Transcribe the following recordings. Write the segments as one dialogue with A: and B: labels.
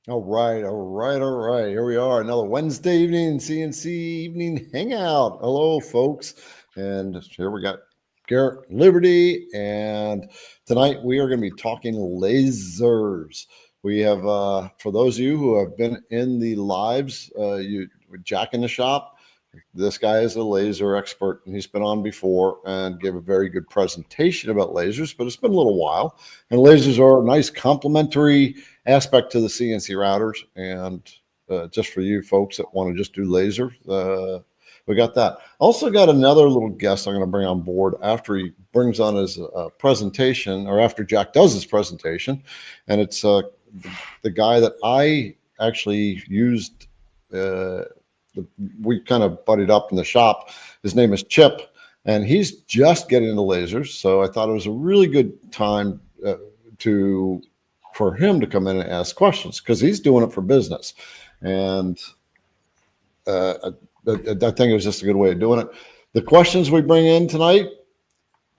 A: All right, all right, all right. Here we are, another Wednesday evening CNC evening hangout. Hello, folks, and here we got Garrett Liberty, and tonight we are going to be talking lasers. We have, for those of you who have been in the lives, you with Jack in the shop. This guy is a laser expert, and he's been on before and gave a very good presentation about lasers. But it's been a little while, and lasers are a nice complementary aspect to the CNC routers. And just for you folks that want to just do laser, we got that. Also got another little guest I'm going to bring on board after he brings on his presentation, or after Jack does his presentation, and it's the guy that I actually used. Uh, we kind of buddied up in the shop. His name is Chip, and he's just getting into lasers. So I thought it was a really good time to for him to come in and ask questions because he's doing it for business, and I think it was just a good way of doing it. The questions we bring in tonight,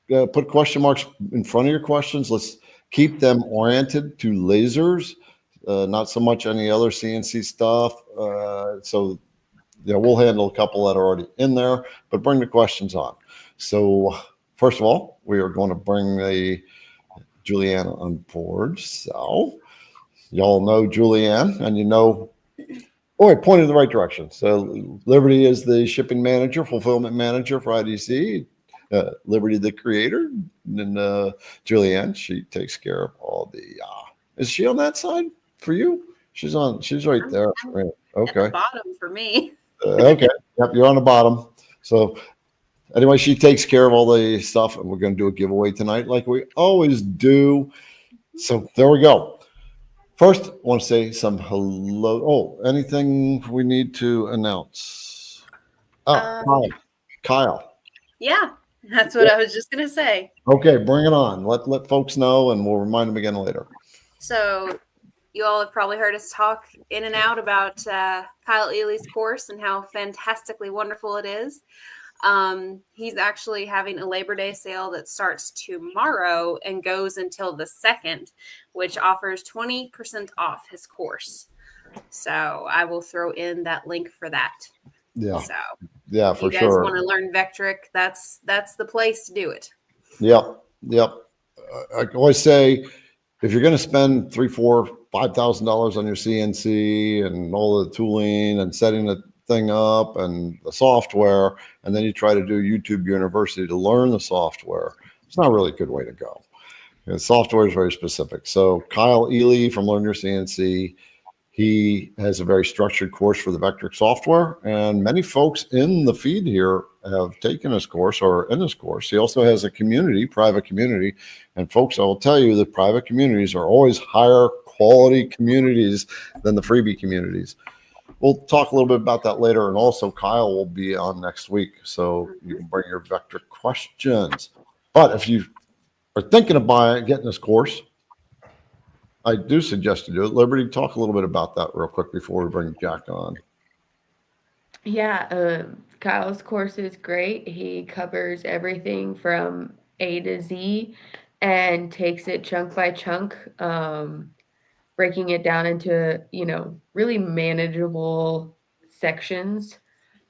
A: put question marks in front of your questions. Let's keep them oriented to lasers, not so much any other CNC stuff. So yeah, we'll handle a couple that are already in there, but bring the questions on. So first of all, we are going to bring the Julianne on board. So y'all know Julianne, and you know, oh, I pointed in the right direction. So Liberty is the shipping manager, fulfillment manager for IDC. Liberty, the creator, and Julianne, she takes care of all the. Is she on that side for you? She's on. She's right there. Right.
B: At the
A: Okay.
B: bottom for me.
A: Okay. Yep. You're on the bottom. So anyway, she takes care of all the stuff, and we're going to do a giveaway tonight, like we always do. So there we go. First, I want to say some hello. Oh, anything we need to announce? Oh,
B: Um,
A: Kyle. Kyle.
B: yeah, that's what I was just gonna say.
A: Okay, bring it on. Let folks know, and we'll remind them again later.
B: So you all have probably heard us talk in and out about Kyle Ely's course and how fantastically wonderful it is. He's actually having a Labor Day sale that starts tomorrow and goes until the 2nd, which offers 20% off his course. So I will throw in that link for that.
A: Yeah,
B: So
A: yeah,
B: if you
A: for
B: guys
A: sure.
B: want to learn Vectric, that's the place to do it.
A: Yep, yep. I always say if you're going to spend three, four, $5,000 on your CNC and all the tooling and setting the thing up and the software, and then you try to do YouTube University to learn the software, it's not really a good way to go. The software is very specific. So Kyle Ely from Learn Your CNC, he has a very structured course for the Vectric software, and many folks in the feed here have taken his course or in his course. He also has a community, private community, and folks, I will tell you that private communities are always higher quality communities than the freebie communities. We'll talk a little bit about that later, and also Kyle will be on next week, so you can bring your Vectric questions. But if you are thinking of getting this course, I do suggest you do it. Liberty, talk a little bit about that real quick before we bring Jack on.
C: Yeah, Kyle's course is great. He covers everything from A to Z and takes it chunk by chunk, breaking it down into, really manageable sections,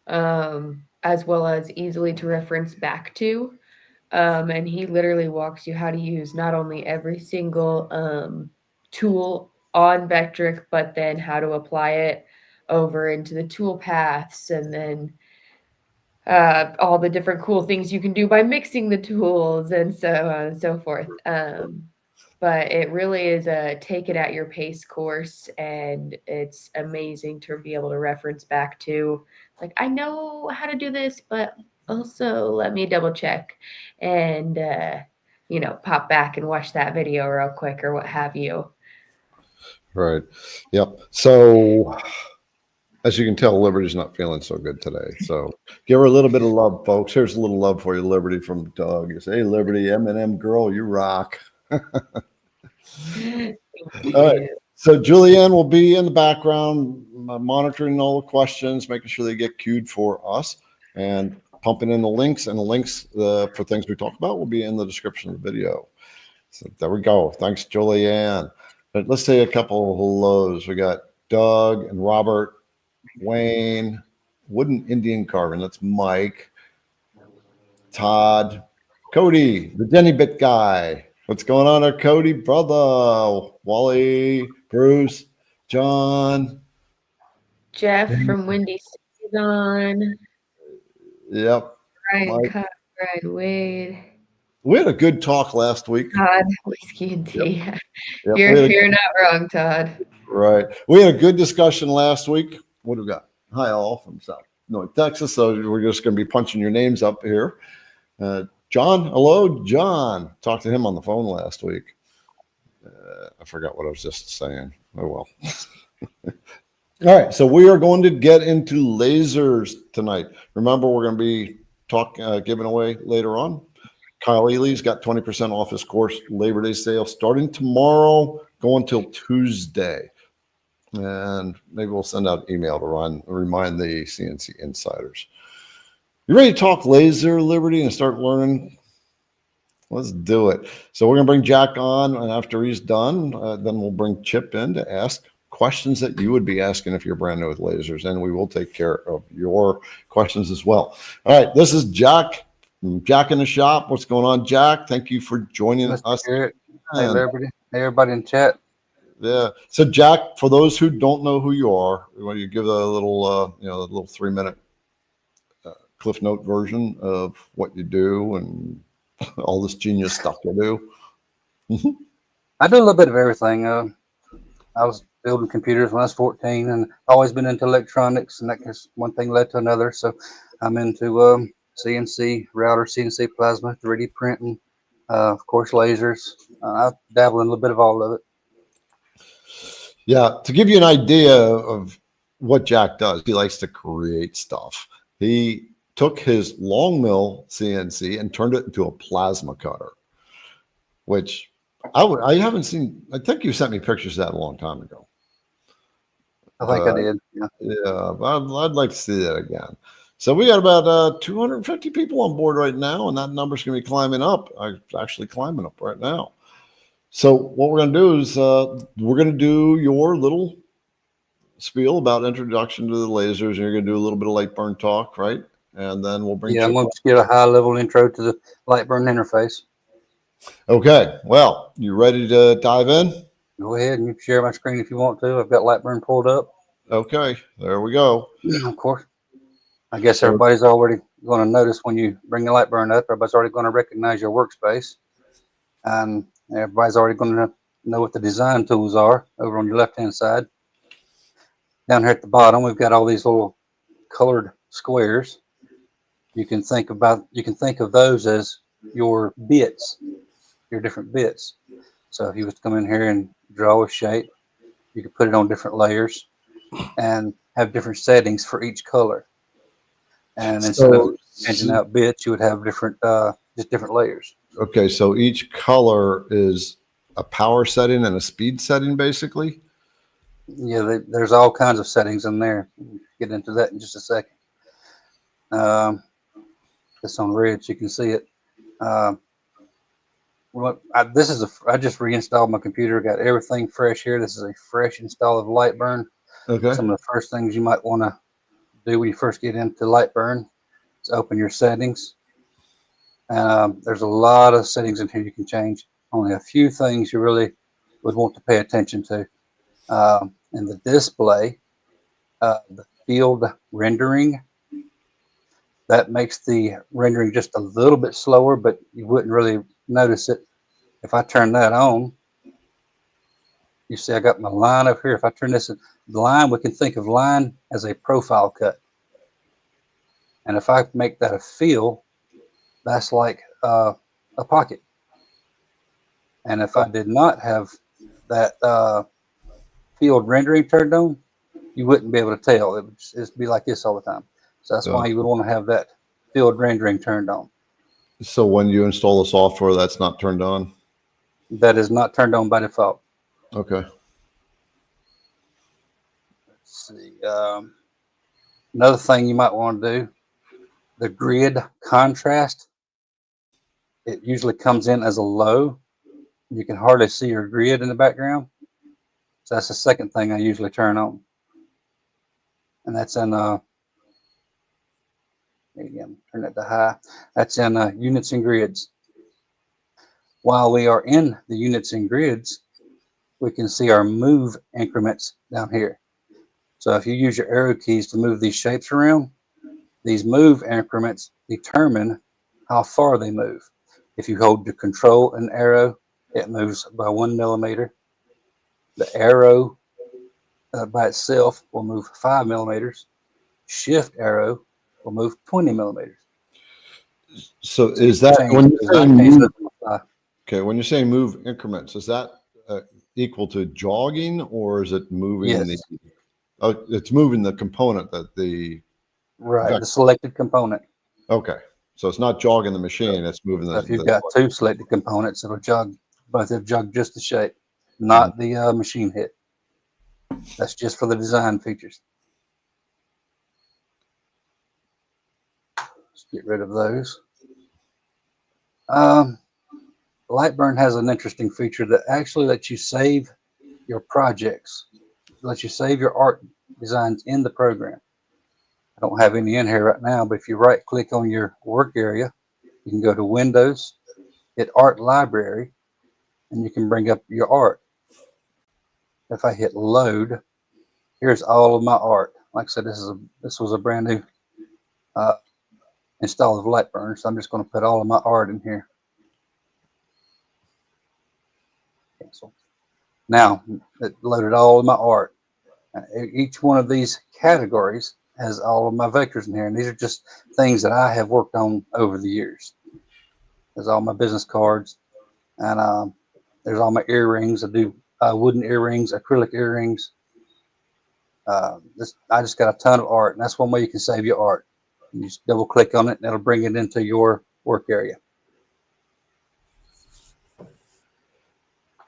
C: as well as easily to reference back to. And he literally walks you how to use not only every single tool on Vectric, but then how to apply it over into the tool paths and then all the different cool things you can do by mixing the tools and so on and so forth. But it really is a take it at your pace course, and it's amazing to be able to reference back to. Like, I know how to do this, but also let me double check and, pop back and watch that video real quick or what have you.
A: Right. Yep. So as you can tell, Liberty's not feeling so good today. So give her a little bit of love, folks. Here's a little love for you, Liberty, from Doug. You say, hey, Liberty, M&M girl, you rock.
C: Thank
A: All right.
C: you.
A: So Julianne will be in the background, monitoring all the questions, making sure they get queued for us, and pumping in the links. And the links for things we talk about will be in the description of the video. So there we go. Thanks, Julianne. But let's say a couple of hellos. We got Doug and Robert, Wayne, Wooden Indian Carving. That's Mike, Todd, Cody, the Denny Bit guy. What's going on there, Cody, brother? Wally, Bruce, John.
C: Jeff from Windy City's on.
A: Yep.
C: Brian
A: Mike.
C: Cut, Brian Wade.
A: We had a good talk last week.
C: Todd, whiskey and tea.
A: Yep,
C: You're not wrong, Todd.
A: right. We had a good discussion last week. What do we got? Hi, all from North Texas. So we're just going to be punching your names up here. John, hello, John. Talked to him on the phone last week. I forgot what I was just saying. Oh, well. All right. So we are going to get into lasers tonight. Remember, we're going to be giving away later on. Kyle Ely's got 20% off his course Labor Day sale starting tomorrow, going till Tuesday. And maybe we'll send out an email to remind the CNC insiders. You ready to talk laser, Liberty, and start learning? Let's do it. So we're going to bring Jack on, and after he's done, then we'll bring Chip in to ask questions that you would be asking if you're brand new with lasers, and we will take care of your questions as well. All right, this is Jack. Jack in the shop. What's going on, Jack? Thank you for joining us.
D: Hey, Liberty. Hey, everybody in chat.
A: Yeah. So, Jack, for those who don't know who you are, when you give a little, a little 3-minute Cliff Note version of what you do and all this genius stuff you do.
D: I do a little bit of everything. I was building computers when I was 14, and always been into electronics, and that just one thing led to another. So, I'm into CNC router, CNC plasma, 3D printing, of course, lasers. I dabble in a little bit of all of it.
A: Yeah, to give you an idea of what Jack does, he likes to create stuff. He took his long mill CNC and turned it into a plasma cutter, which I haven't seen. I think you sent me pictures of that a long time ago.
D: I think I did.
A: Yeah, I'd like to see that again. So we got about 250 people on board right now, and that number's going to be climbing up. Actually climbing up right now. So what we're going to do is we're going to do your little spiel about introduction to the lasers, and you're going to do a little bit of Lightburn talk, right? And then we'll bring.
D: Yeah, I'm going to get a high-level intro to the Lightburn interface.
A: Okay. Well, you ready to dive in?
D: Go ahead and you share my screen if you want to. I've got Lightburn pulled up.
A: Okay. There we go.
D: Of course. I guess everybody's already going to notice when you bring the Lightburn up, everybody's already going to recognize your workspace. And everybody's already going to know what the design tools are over on your left-hand side. Down here at the bottom, we've got all these little colored squares. You can think of those as your bits, your different bits. So if you was to come in here and draw a shape, you could put it on different layers and have different settings for each color. And instead of changing out bits, you would have different, just different layers.
A: Okay, so each color is a power setting and a speed setting, basically?
D: Yeah, there's all kinds of settings in there. We'll get into that in just a second. This on red, so you can see it. I just reinstalled my computer, got everything fresh here. This is a fresh install of Lightburn.
A: Okay.
D: Some of the first things you might want to do when you first get into Lightburn is open your settings. There's a lot of settings in here you can change. Only a few things you really would want to pay attention to. In the display, the field rendering, that makes the rendering just a little bit slower, but you wouldn't really notice it. If I turn that on, you see I got my line up here. If I turn this line, we can think of line as a profile cut. And if I make that a fill, that's like a pocket. And if I did not have that field rendering turned on, you wouldn't be able to tell. It would just be like this all the time. So that's why you would want to have that field rendering turned on.
A: So when you install the software, that's not turned on?
D: That is not turned on by default.
A: Okay.
D: Let's see. Another thing you might want to do, the grid contrast. It usually comes in as a low. You can hardly see your grid in the background. So that's the second thing I usually turn on. And that's in, again, turn that to high. That's in units and grids. While we are in the units and grids, we can see our move increments down here. So if you use your arrow keys to move these shapes around, these move increments determine how far they move. If you hold the control and arrow, it moves by 1 millimeter. The arrow by itself will move 5 millimeters. Shift arrow will move 20 millimeters.
A: So is that when you're saying move, okay? When you're saying move increments, is that equal to jogging, or is it moving
D: Yes.
A: it's moving the component that the
D: the selected component.
A: Okay, so it's not jogging the machine; it's moving the.
D: So if you've got two selected components, it'll jog. Both have jog just the shape, not the machine hit. That's just for the design features. Let's get rid of those. Lightburn has an interesting feature that actually lets you save your projects, lets you save your art designs in the program. I don't have any in here right now, but if you right click on your work area, you can go to Windows, hit Art Library, and you can bring up your art. If I hit load, here's all of my art. Like I said, this was a brand new install of Lightburn, so I'm just going to put all of my art in here. Cancel. Now it loaded all of my art. Each one of these categories has all of my vectors in here, and these are just things that I have worked on over the years. There's all my business cards, and there's all my earrings. I do wooden earrings, acrylic earrings. I just got a ton of art, and that's one way you can save your art. You just double click on it, and it'll bring it into your work area.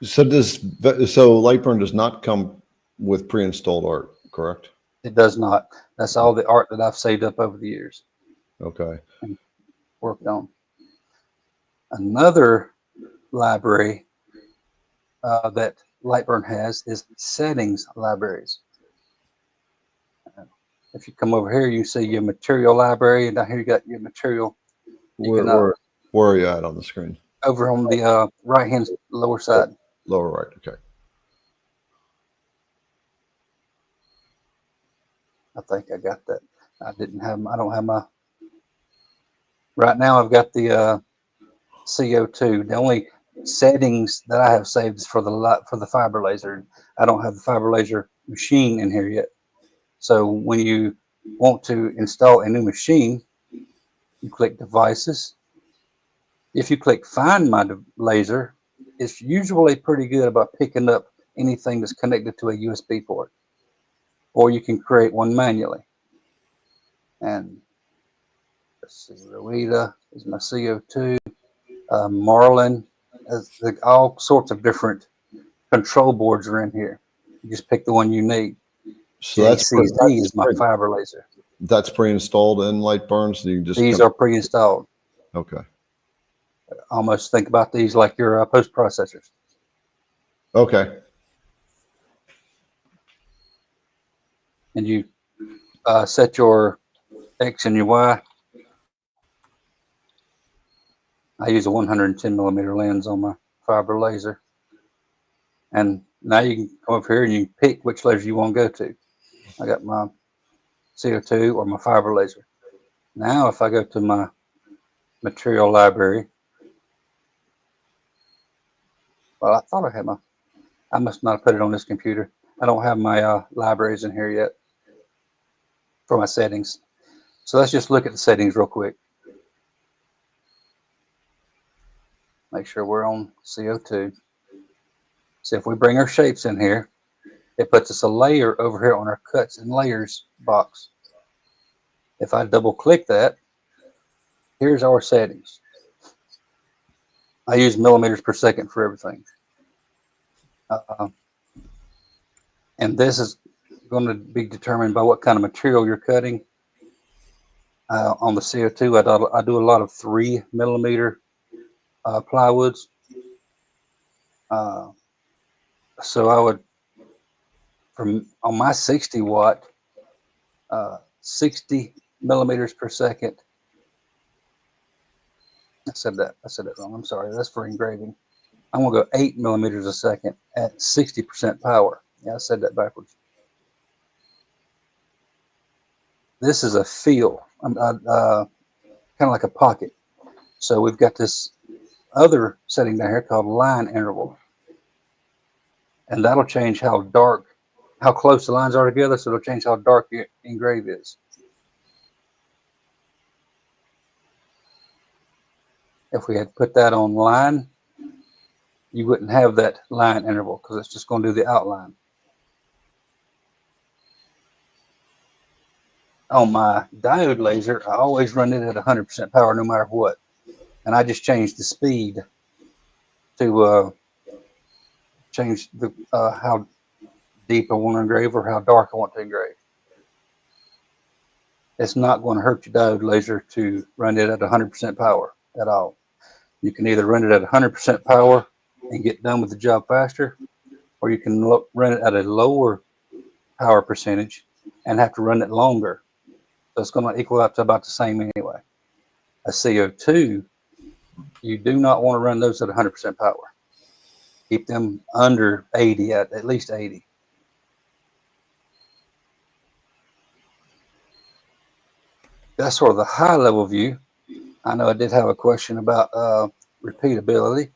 A: So Lightburn does not come with pre-installed art, correct?
D: It does not. That's all the art that I've saved up over the years.
A: Okay.
D: And worked on. Another library that Lightburn has is settings libraries. If you come over here, you see your material library, and down here you got your material.
A: Where are you at on the screen?
D: Over on the right-hand lower side.
A: Lower right, okay.
D: I think I got that. I don't have my. Right now, I've got the CO2. The only settings that I have saved is for the fiber laser. I don't have the fiber laser machine in here yet. So when you want to install a new machine, you click devices. If you click find my laser, it's usually pretty good about picking up anything that's connected to a USB port, or you can create one manually. And let's see, Rowita is my CO2, Marlin, all sorts of different control boards are in here. You just pick the one you need.
A: So
D: JCZ is my fiber laser.
A: That's pre-installed in Lightburn, so you can just.
D: These are pre-installed.
A: Okay.
D: Almost think about these like your post processors.
A: Okay.
D: And you set your X and your Y. I use a 110 millimeter lens on my fiber laser. And now you can come over here and you can pick which laser you want to go to. I got my CO2 or my fiber laser. Now if I go to my material library, well, I thought I had I must not have put it on this computer. I don't have my libraries in here yet for my settings. So let's just look at the settings real quick. Make sure we're on CO2. So if we bring our shapes in here, it puts us a layer over here on our cuts and layers box. If I double click that, here's our settings. I use millimeters per second for everything. And this is going to be determined by what kind of material you're cutting. On the CO2, I do a lot of 3 millimeter plywoods. So I would from on my 60 watt, 60 millimeters per second. I said that wrong. I'm sorry. That's for engraving. I'm going to go 8 millimeters a second at 60% power. Yeah, I said that backwards. This is a feel, kind of like a pocket. So we've got this other setting down here called line interval. And that'll change how dark, how close the lines are together. So it'll change how dark your engrave is. If we had put that on line, you wouldn't have that line interval because it's just going to do the outline. On my diode laser, I always run it at 100% power no matter what. And I just changed the speed to change the how deep I want to engrave or how dark I want to engrave. It's not going to hurt your diode laser to run it at 100% power at all. You can either run it at 100% power and get done with the job faster, or you can run it at a lower power percentage and have to run it longer. So it's going to equal out to about the same anyway. A CO2, you do not want to run those at 100% power. Keep them under 80, at least 80. That's sort of the high level view. I know I did have a question about repeatability.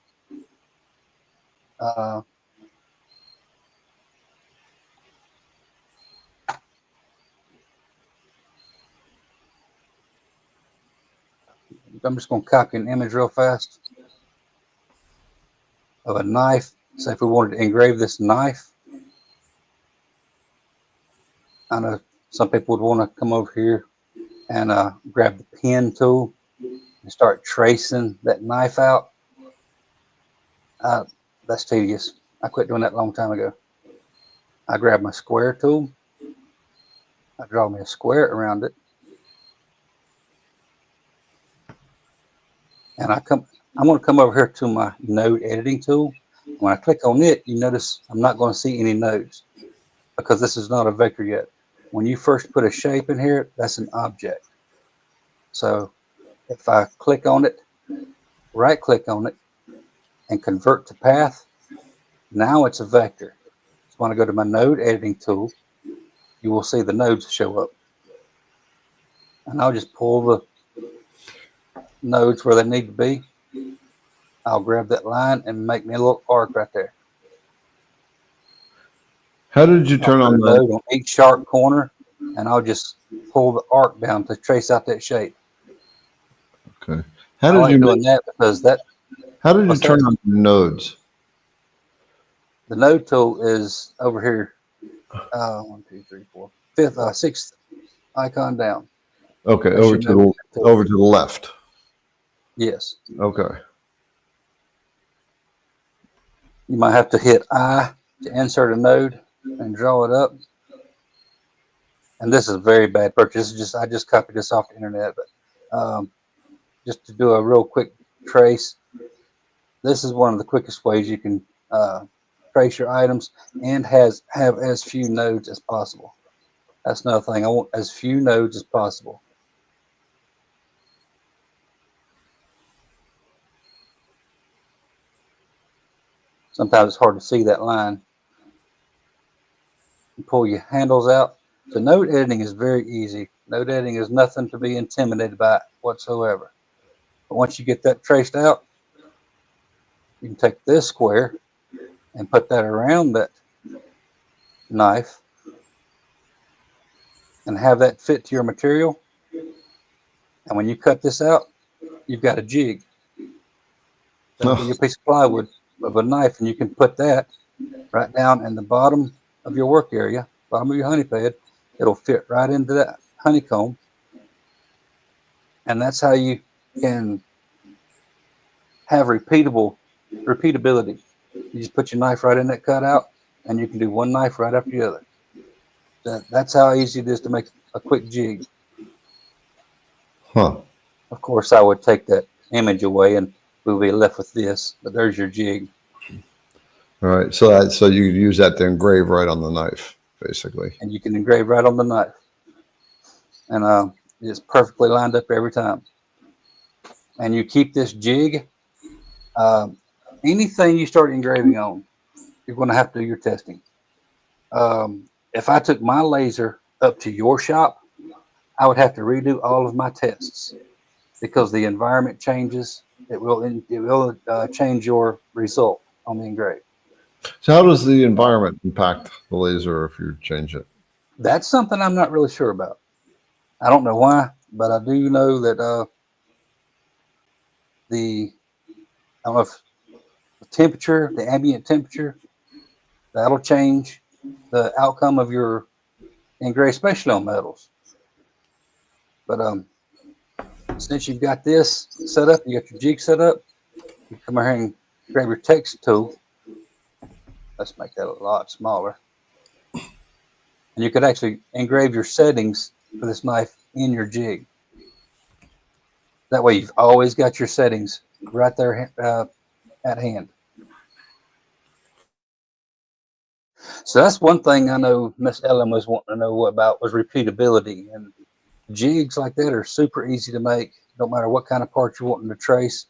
D: I'm just going to copy an image real fast of a knife. Say if we wanted to engrave this knife. I know some people would want to come over here and grab the pen tool and start tracing that knife out. That's tedious. I quit doing that a long time ago. I grab my square tool. I draw me a square around it. And I'm going to come over here to my node editing tool. When I click on it, you notice I'm not going to see any nodes because this is not a vector yet. When you first put a shape in here, that's an object. So if I click on it, right click on it, and convert to path, now it's a vector. So when I go to my node editing tool, you will see the nodes show up. And I'll just pull the nodes where they need to be. I'll grab that line and make me a little arc right there.
A: How did you turn on the
D: node on each sharp corner, and I'll just pull the arc down to trace out that shape.
A: Okay.
D: I like doing that because that.
A: How did you turn on the nodes?
D: The node tool is over here. 1, 2, 3, 4, fifth, sixth icon down.
A: Okay, over to the left.
D: Yes.
A: Okay.
D: You might have to hit I to insert a node and draw it up. And this is a very bad purchase. I just copied this off the internet, but just to do a real quick trace, this is one of the quickest ways you can trace your items and have as few nodes as possible. That's another thing. I want as few nodes as possible. Sometimes it's hard to see that line. You pull your handles out. So node editing is very easy. Node editing is nothing to be intimidated by whatsoever. But once you get that traced out, you can take this square and put that around that knife and have that fit to your material. And when you cut this out, you've got a jig. That'll be your piece of plywood of a knife, and you can put that right down in the bottom of your work area, bottom of your honey pad. It'll fit right into that honeycomb. And that's how you can have repeatability. You just put your knife right in that cutout, and you can do one knife right after the other. That's how easy it is to make a quick jig.
A: Huh.
D: Of course, I would take that image away, and we'll be left with this. But there's your jig.
A: All right. So you use that to engrave right on the knife. basically.
D: and you can engrave right on the knife. And it's perfectly lined up every time. And you keep this jig. Anything you start engraving on, you're going to have to do your testing. If I took my laser up to your shop, I would have to redo all of my tests because the environment changes. It will change your result on the engrave.
A: So how does the environment impact the laser if you change it?
D: That's something I'm not really sure about. I don't know why, but I do know that I don't know if the temperature, the ambient temperature, that'll change the outcome of your engrave, especially on metals. But since you've got this set up, you got your jig set up, you come over here and grab your text tool. Let's make that a lot smaller. And you could actually engrave your settings for this knife in your jig. That way you've always got your settings right there at hand. So that's one thing I know Miss Ellen was wanting to know about was repeatability. And jigs like that are super easy to make, no matter what kind of part you're wanting to trace.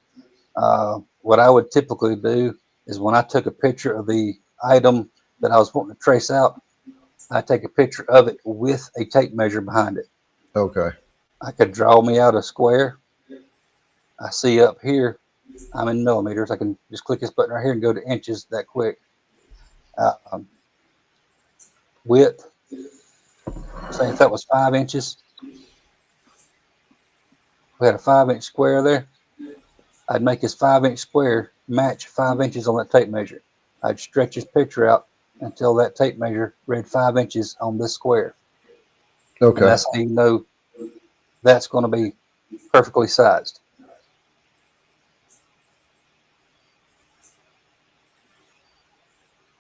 D: What I would typically do is when I took a picture of the item that I was wanting to trace out, I take a picture of it with a tape measure behind it.
A: Okay. I
D: could draw me out a square. I see up here, I'm in millimeters. I can just click this button right here and go to inches that quick. Width, say if that was 5 inches, we had a 5-inch square there. I'd make this 5-inch square match 5 inches on that tape measure. I'd stretch this picture out until that tape measure read 5 inches on this square.
A: Okay.
D: And that's how you know that's going to be perfectly sized.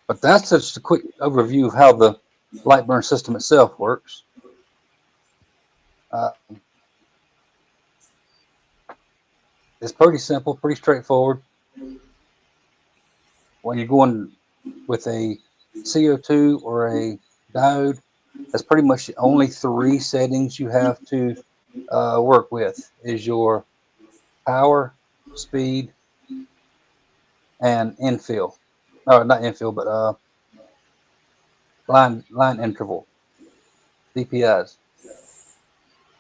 D: But that's just a quick overview of how the Lightburn system itself works. It's pretty simple, pretty straightforward. When you're going with a CO2 or a diode, that's pretty much the only 3 settings you have to work with is your power, speed, and infill. Or not infill, but line interval, DPIs.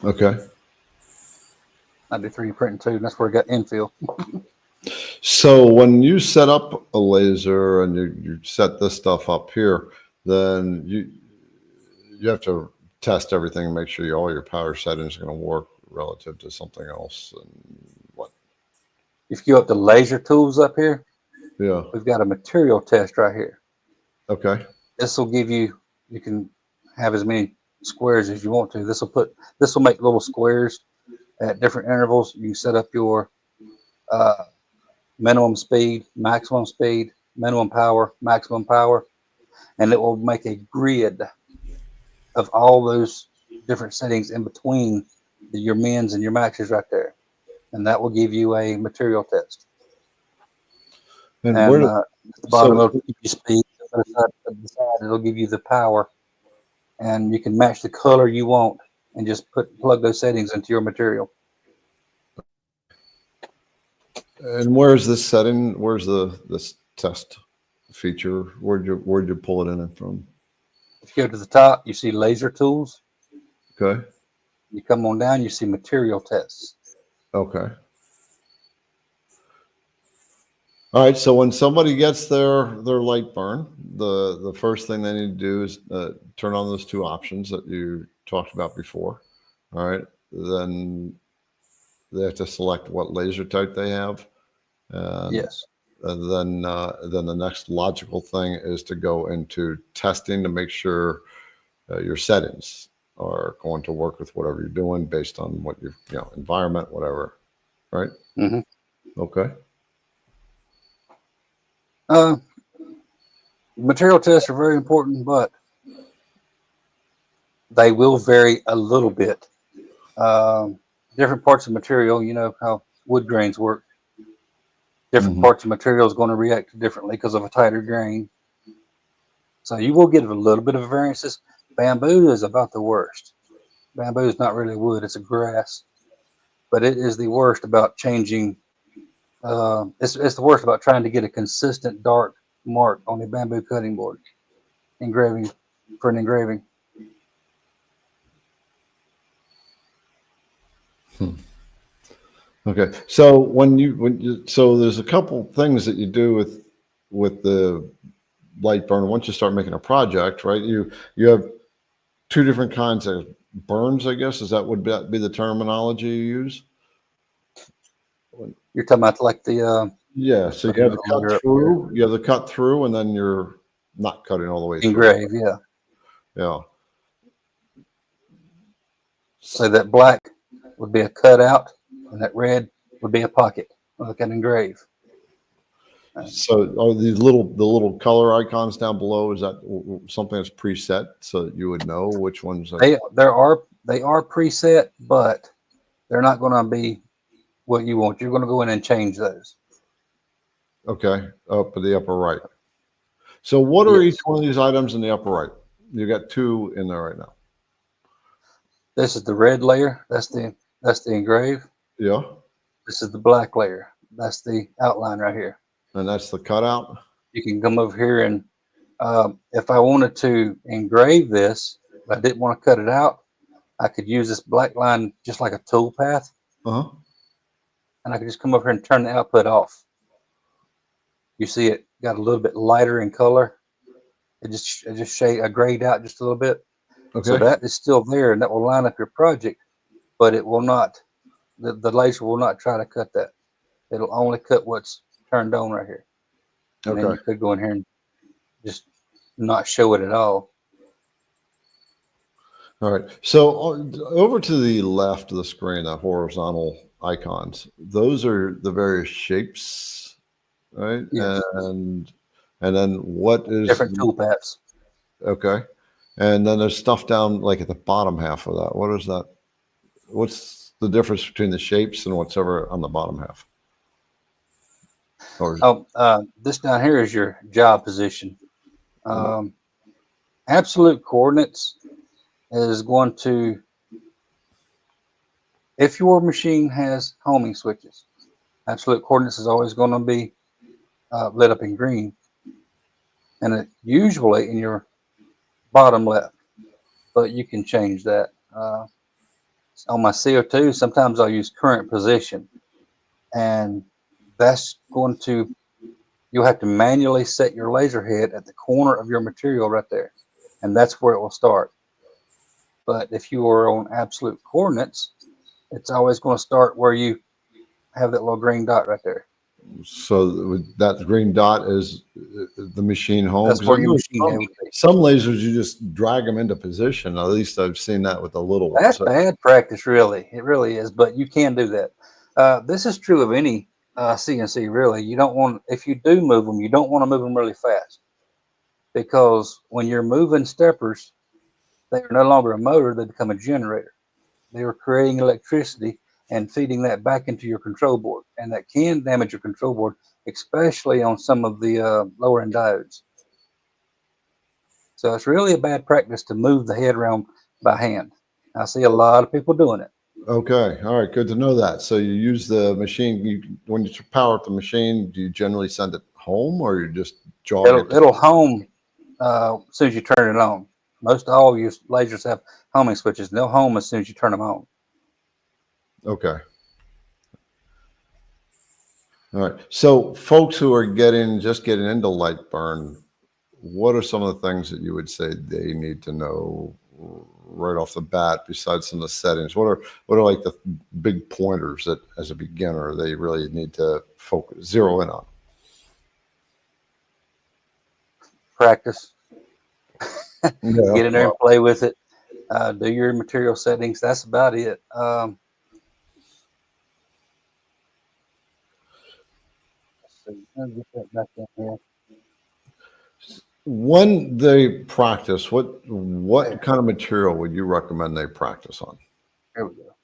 A: Okay.
D: I do 3D printing too, and that's where I got infill.
A: So when you set up a laser and you set this stuff up here, then you have to test everything and make sure all your power settings are going to work relative to something else. And what?
D: If you go up to laser tools up here,
A: Yeah.
D: we've got a material test right here.
A: Okay.
D: This will give you can have as many squares as you want to. This will make little squares at different intervals. You can set up your minimum speed, minimum power, maximum power, and it will make a grid of all those different settings in between your mins and your maxes right there. And that will give you a material test.
A: And
D: at the bottom,
A: so,
D: it'll give you speed. At the side, it'll give you the power. And you can match the color you want and just plug those settings into your material.
A: and where's this setting? Where's this test feature? Where'd you pull it in from?
D: If you go to the top, you see laser tools.
A: Okay.
D: You come on down, you see material tests.
A: Okay. All right. So when somebody gets their Lightburn, the first thing they need to do is turn on those 2 options that you talked about before. All right. Then they have to select what laser type they have.
D: Yes.
A: And then the next logical thing is to go into testing to make sure your settings are going to work with whatever you're doing based on what your environment, whatever. Right.
D: Mm-hmm.
A: Okay.
D: Material tests are very important, but they will vary a little bit. Different parts of material, you know how wood grains work. Different parts of material is going to react differently because of a tighter grain. So you will get a little bit of variances. Bamboo is about the worst. Bamboo is not really wood; it's a grass, but it is the worst about changing. It's the worst about trying to get a consistent dark mark on a bamboo cutting board, engraving for an engraving.
A: Okay. So so there's a couple things that you do with the Lightburn. Once you start making a project, right? You have two different kinds of burns, I guess. Would that be the terminology you use?
D: You're talking about like the
A: Yeah. So you have the cut through. You have the cut through, and then you're not cutting all the way through.
D: engrave, yeah.
A: Yeah.
D: So that black would be a cutout, and that red would be a pocket, like an engrave.
A: So are the little color icons down below? Is that something that's preset so that you would know which ones?
D: They are preset, but they're not going to be what you want. You're going to go in and change those.
A: Okay, up at the upper right. So what are
D: Yes.
A: each one of these items in the upper right? You got two in there right now.
D: This is the red layer. That's the engrave.
A: Yeah.
D: This is the black layer. That's the outline right here.
A: And that's the cutout.
D: You can come over here and if I wanted to engrave this, but I didn't want to cut it out, I could use this black line just like a tool path,
A: Uh-huh.
D: and I could just come over here and turn the output off. You see it got a little bit lighter in color. It just grayed out just a little bit.
A: Okay.
D: So that is still there, and that will line up your project, but it will not. The laser will not try to cut that. It'll only cut what's turned on right here. And then you could go in here and just not show it at all.
A: All right. So over to the left of the screen, the horizontal icons, those are the various shapes, right?
D: Yes.
A: And then what is
D: Different tool paths.
A: Okay. And then there's stuff down like at the bottom half of that. What is that? What's the difference between the shapes and what's ever on the bottom half?
D: This down here is your job position. Absolute coordinates is going to, if your machine has homing switches, absolute coordinates is always going to be lit up in green, and it usually in your bottom left, but you can change that. On my CO2, sometimes I'll use current position, and that's going to, you'll have to manually set your laser head at the corner of your material right there, and that's where it will start. But if you are on absolute coordinates, it's always going to start where you have that little green dot right there.
A: So that green dot is the machine home.
D: That's where your machine head would be.
A: Some lasers, you just drag them into position. At least I've seen that with the little ones.
D: That's bad practice, really. It really is, but you can do that. This is true of any CNC, really. You don't want, if you do move them, you don't want to move them really fast, because when you're moving steppers, they are no longer a motor, they become a generator. They are creating electricity and feeding that back into your control board, and that can damage your control board, especially on some of the lower end diodes. So it's really a bad practice to move the head around by hand. I see a lot of people doing it.
A: Okay. All right. Good to know that. So you use the machine. When you power up the machine, do you generally send it home, or you just jog it?
D: It'll home as soon as you turn it on. Most all your lasers have homing switches, and they'll home as soon as you turn them on.
A: Okay. All right. So folks who are just getting into Lightburn, what are some of the things that you would say they need to know right off the bat, besides some of the settings? What are like the big pointers that as a beginner they really need to zero in on?
D: Practice.
A: Yeah,
D: Get in there and play with it. Do your material settings. That's about it. Get that back in here.
A: When they practice, what kind of material would you recommend they practice on?
D: Here we go.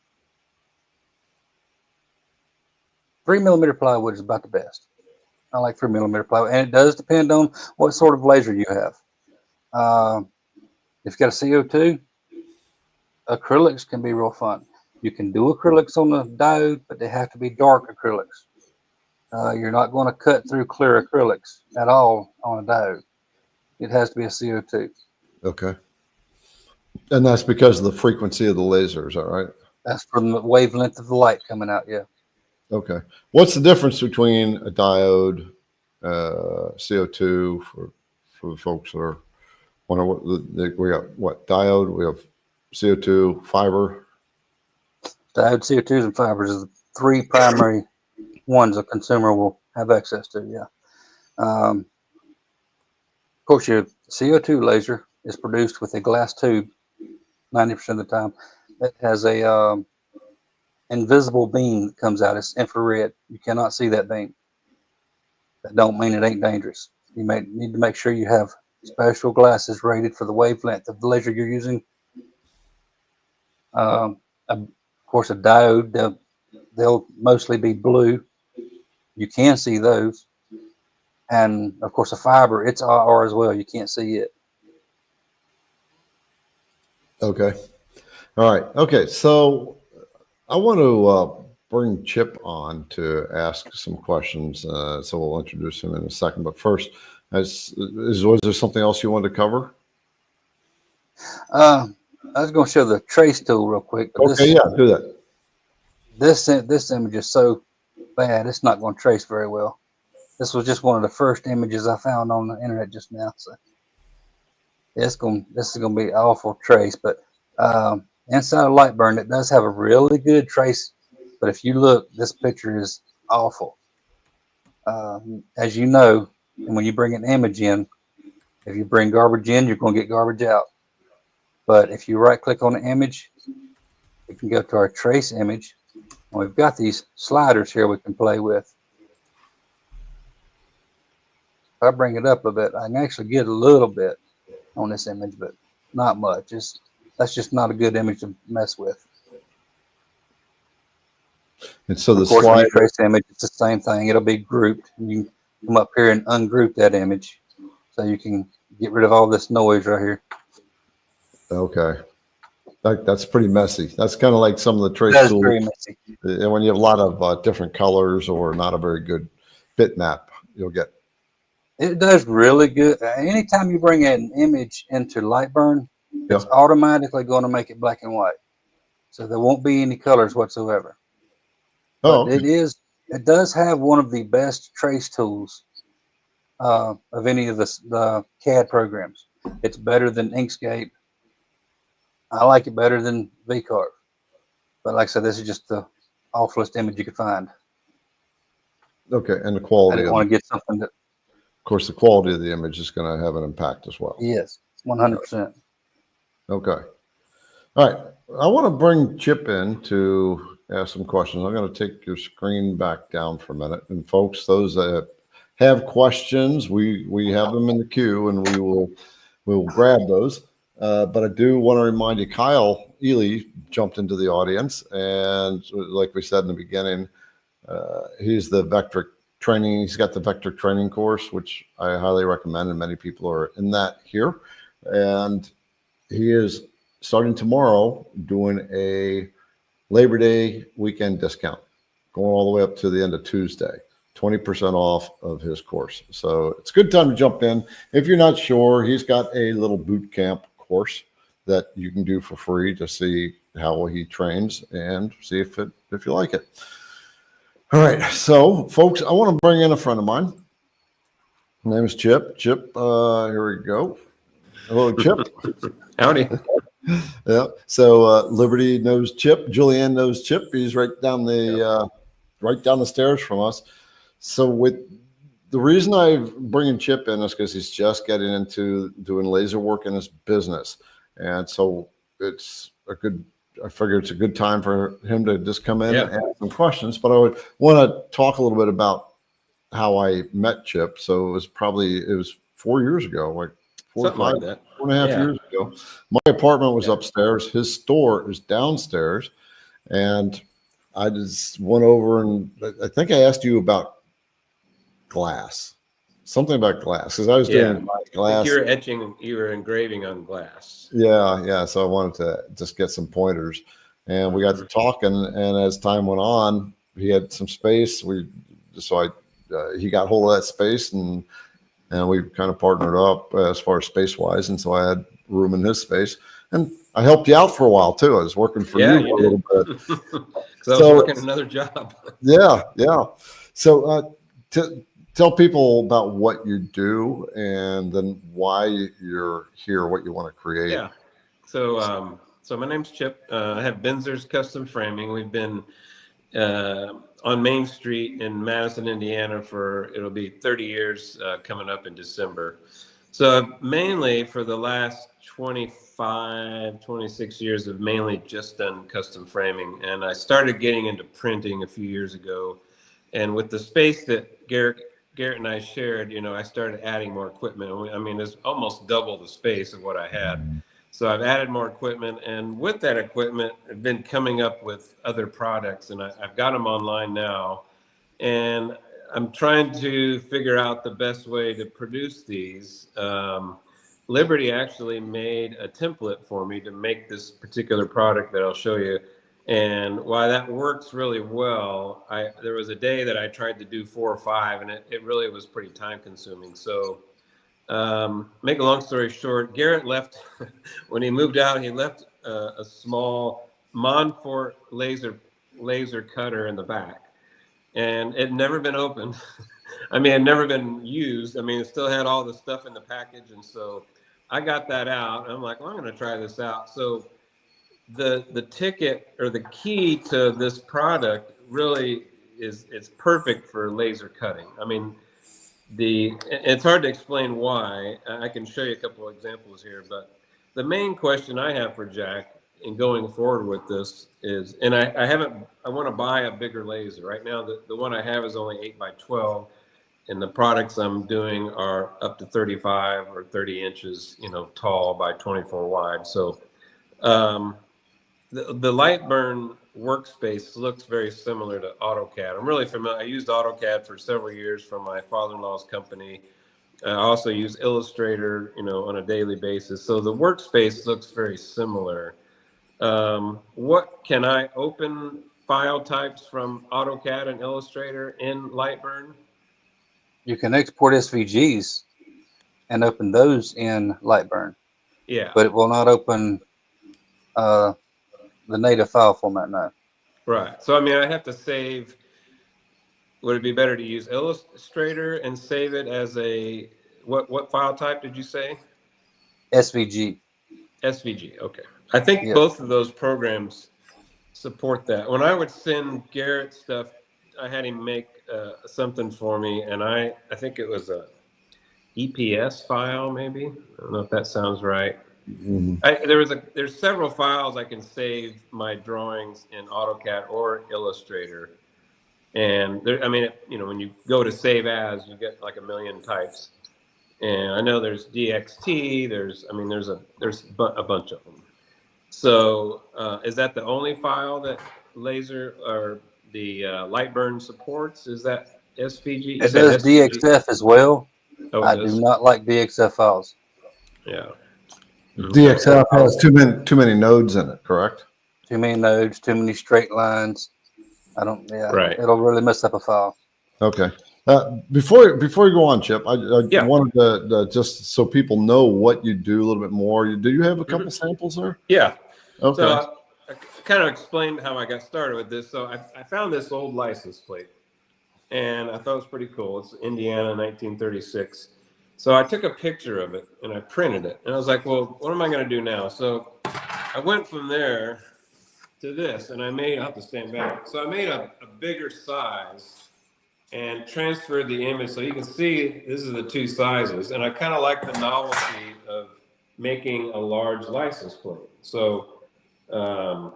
D: 3mm plywood is about the best. I like 3mm plywood, and it does depend on what sort of laser you have. If you got a CO2, acrylics can be real fun. You can do acrylics on the diode, but they have to be dark acrylics. You're not going to cut through clear acrylics at all on a diode. It has to be a CO2.
A: Okay. And that's because of the frequency of the laser, is that right?
D: That's from the wavelength of the light coming out, yeah.
A: Okay. What's the difference between a diode, CO2 for the folks that are wondering we got what diode, we have CO2, fiber.
D: Diode, CO2s, and fibers is the three primary ones a consumer will have access to, yeah. Of course, your CO2 laser is produced with a glass tube 90% of the time. That has a invisible beam that comes out. It's infrared. You cannot see that beam. That don't mean it ain't dangerous. You may need to make sure you have special glasses rated for the wavelength of the laser you're using. Of course, a diode, they'll mostly be blue. You can see those. And of course, a fiber, it's IR as well. You can't see it.
A: Okay. All right. Okay. So I want to bring Chip on to ask some questions. So we'll introduce him in a second. But first, was there something else you wanted to cover?
D: I was going to show the trace tool real quick. But
A: Okay. Yeah, do that.
D: This image is so bad, it's not going to trace very well. This was just one of the first images I found on the internet just now. So this is going to be awful trace. But inside of Lightburn, it does have a really good trace. But if you look, this picture is awful. As you know, and when you bring an image in, if you bring garbage in, you're going to get garbage out. But if you right click on the image, we can go to our trace image. And we've got these sliders here we can play with. If I bring it up a bit, I can actually get a little bit on this image, but not much. That's just not a good image to mess with.
A: And so the
D: Of course, when
A: slide.
D: you trace the image, it's the same thing. It'll be grouped. And you can come up here and ungroup that image so you can get rid of all this noise right here.
A: Okay. That's pretty messy. That's kind of like some of the trace
D: That's
A: tools.
D: very messy.
A: And when you have a lot of different colors or not a very good bitmap, you'll get.
D: It does really good. Anytime you bring an image into Lightburn,
A: Yeah.
D: it's automatically going to make it black and white. So there won't be any colors whatsoever.
A: Oh,
D: But it does have one of the best trace tools of any of the CAD programs. It's better than Inkscape. I like it better than VCarve. But like I said, this is just the awfulest image you could find.
A: okay. And the
D: I
A: quality
D: didn't
A: of,
D: want to get something that,
A: of course, the quality of the image is going to have an impact as well.
D: yes, 100%.
A: Okay. All right. I want to bring Chip in to ask some questions. I'm going to take your screen back down for a minute. And folks, those that have questions, we have them in the queue and we will grab those. But I do want to remind you, Kyle Ely jumped into the audience. And like we said in the beginning, he's the vector training. He's got the vector training course, which I highly recommend. And many people are in that here. And he is starting tomorrow doing a Labor Day weekend discount, going all the way up to the end of Tuesday, 20% off of his course. So it's a good time to jump in. If you're not sure, he's got a little boot camp course that you can do for free to see how he trains and see if you like it. All right. So folks, I want to bring in a friend of mine. His name is Chip. Chip, here we go. Hello, Chip.
E: Howdy.
A: Yeah. So Liberty knows Chip. Julianne knows Chip. He's right down the stairs from us. So with the reason I'm bringing Chip in is because he's just getting into doing laser work in his business, and so I figure it's a good time for him to just come in and ask some questions. But I would want to talk a little bit about how I met Chip. So it was 4 years ago, like four and a half years ago. My apartment was upstairs. His store is downstairs. And I just went over and I think I asked you about glass. something about glass because I was
E: Yeah.
A: doing
E: I think
A: glass.
E: you were etching, you were engraving on glass.
A: Yeah. So I wanted to just get some pointers, and we got to talking. And as time went on, he had some space. He got hold of that space, and we kind of partnered up as far as space wise. And so I had room in his space, and I helped you out for a while too. I was working for
E: Yeah,
A: you
E: you
A: for a little bit.
E: Because I was working another job.
A: Yeah. So tell people about what you do and then why you're here, what you want to create.
E: Yeah. So my name's Chip. I have Benzer's Custom Framing. We've been on Main Street in Madison, Indiana it'll be 30 years coming up in December. So I've mainly for the last 25, 26 years have mainly just done custom framing. And I started getting into printing a few years ago. And with the space that Garrett and I shared, I started adding more equipment. I mean, it's almost double the space of what I had. So I've added more equipment, and with that equipment, I've been coming up with other products, and I've got them online now. And I'm trying to figure out the best way to produce these. Liberty actually made a template for me to make this particular product that I'll show you. And why that works really well, there was a day that I tried to do 4 or 5, and it really was pretty time consuming. So make a long story short, Garrett left, when he moved out, he left a small Monfort laser cutter in the back. And it had never been opened. I mean, it had never been used. I mean, it still had all the stuff in the package. And so I got that out. And I'm like, well, I'm going to try this out. So the ticket or the key to this product really it's perfect for laser cutting. I mean, it's hard to explain why. I can show you a couple of examples here, but the main question I have for Jack in going forward with this is, and I want to buy a bigger laser. Right now, the one I have is only 8x12, and the products I'm doing are up to 35 or 30 inches, tall by 24 wide. So the Lightburn workspace looks very similar to AutoCAD. I'm really familiar. I used AutoCAD for several years from my father-in-law's company. I also use Illustrator, on a daily basis. So the workspace looks very similar. What can I open file types from AutoCAD and Illustrator in Lightburn?
D: You can export SVGs and open those in Lightburn.
E: Yeah.
D: But it will not open the native file format now.
E: Right. So, I mean, I have to save. Would it be better to use Illustrator and save it as what file type did you say?
D: SVG.
E: SVG. Okay. I think both of those programs support that. When I would send Garrett stuff, I had him make something for me, and I think it was a EPS file, maybe. I don't know if that sounds right. Mm-hmm. There's several files I can save my drawings in AutoCAD or Illustrator, and when you go to save as, you get like a million types. And I know there's DXT. There's a bunch of them. So is that the only file that laser or the Lightburn supports? Is that SVG?
D: It does DXF as well.
E: Oh,
D: I do not like DXF files.
E: Yeah.
A: DXF has too many nodes in it, correct?
D: Too many nodes, too many straight lines.
E: Right.
D: It'll really mess up a file.
A: Okay. Before you go on, Chip, I wanted to just so people know what you do a little bit more. Do you have a couple samples there?
E: Yeah.
A: Okay.
E: So I kind of explained how I got started with this. So I found this old license plate, and I thought it was pretty cool. It's Indiana, 1936. So I took a picture of it and I printed it, and I was like, well, what am I going to do now? So I went from there to this, and I'll have to stand back. So I made a bigger size and transferred the image. So you can see this is the two sizes, and I kind of like the novelty of making a large license plate. So, and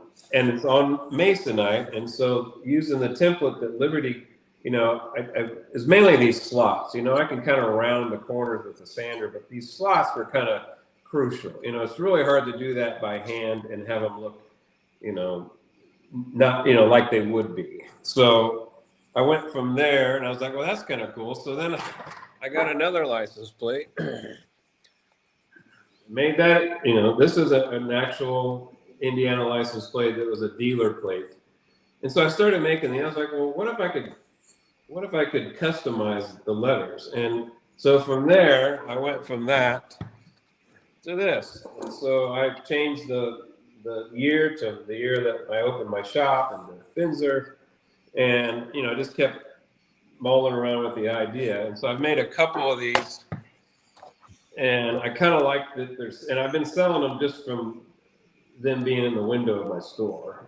E: it's on Masonite, and so using the template that Liberty, is mainly these slots. I can kind of round the corners with the sander, but these slots were kind of crucial. It's really hard to do that by hand and have them look, not, like they would be. So I went from there, and I was like, well, that's kind of cool. So then I got another license plate. Made that, this is an actual Indiana license plate that was a dealer plate. And so I started making I was like, well, what if I could customize the letters? And so from there, I went from that to this. And so I changed the year to the year that I opened my shop and the Finzer, and just kept mulling around with the idea. And so I've made a couple of these, and I kind of like that and I've been selling them just from them being in the window of my store,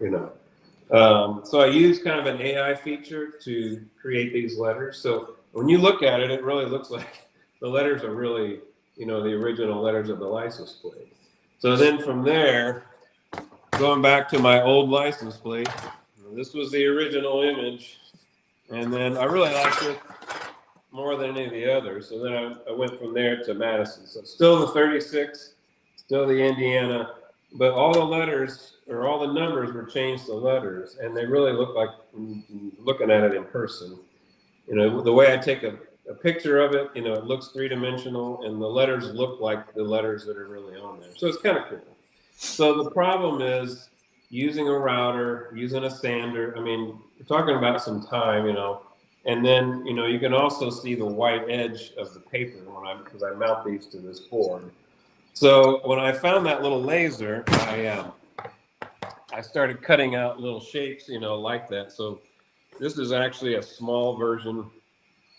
E: So I use kind of an AI feature to create these letters. So when you look at it, it really looks like the letters are really, the original letters of the license plate. So then from there, going back to my old license plate, this was the original image. And then I really liked it more than any of the others. So then I went from there to Madison. So still the 36, still the Indiana, but all the letters or all the numbers were changed to letters, and they really look like, looking at it in person, the way I take a picture of it, it looks three-dimensional, and the letters look like the letters that are really on there. So it's kind of cool. So the problem is using a router, using a sander. I mean, we're talking about some time, and then, you can also see the white edge of the paper because I mount these to this board. So when I found that little laser, I started cutting out little shapes, like that. So this is actually a small version.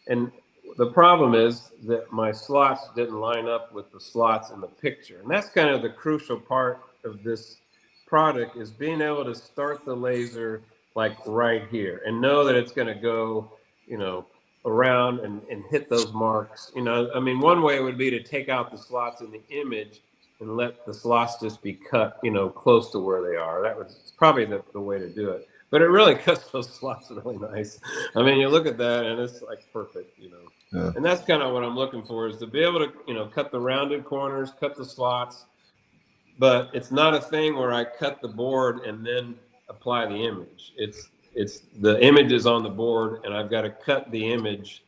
E: And the problem is that my slots didn't line up with the slots in the picture. And that's kind of the crucial part of this product, is being able to start the laser like right here and know that it's going to go, around and hit those marks. I mean, one way would be to take out the slots in the image and let the slots just be cut, close to where they are. That was probably the way to do it. But it really cuts those slots really nice. I mean, you look at that and it's like perfect,
A: Yeah.
E: And that's kind of what I'm looking for, is to be able to, cut the rounded corners, cut the slots. But it's not a thing where I cut the board and then apply the image. It's the image is on the board, and I've got to cut the image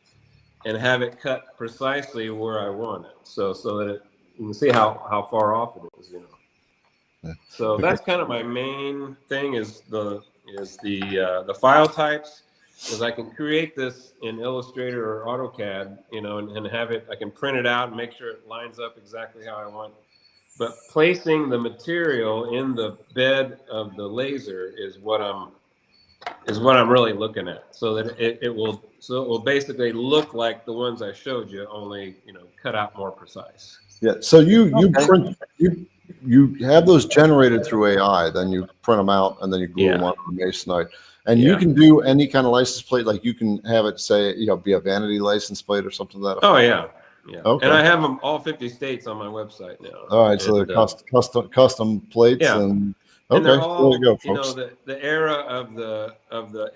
E: and have it cut precisely where I want it. So that you can see how far off it is,
A: Yeah.
E: So that's kind of my main thing, is the file types, because I can create this in Illustrator or AutoCAD, and have it. I can print it out and make sure it lines up exactly how I want. But placing the material in the bed of the laser is what I'm really looking at, so that it will basically look like the ones I showed you, only cut out more precise.
A: Yeah. So you
D: Okay.
A: print you have those generated through AI, then you print them out and then you glue them
E: Yeah.
A: onto the Masonite. And you
E: Yeah.
A: can do any kind of license plate, like you can have it say, be a vanity license plate or something like that.
E: Oh yeah. Yeah.
A: Okay.
E: And I have them all 50 states on my website now.
A: All right. So they're custom plates.
E: Yeah.
A: And
E: And they're
A: okay,
E: all,
A: there you go, folks.
E: the era of the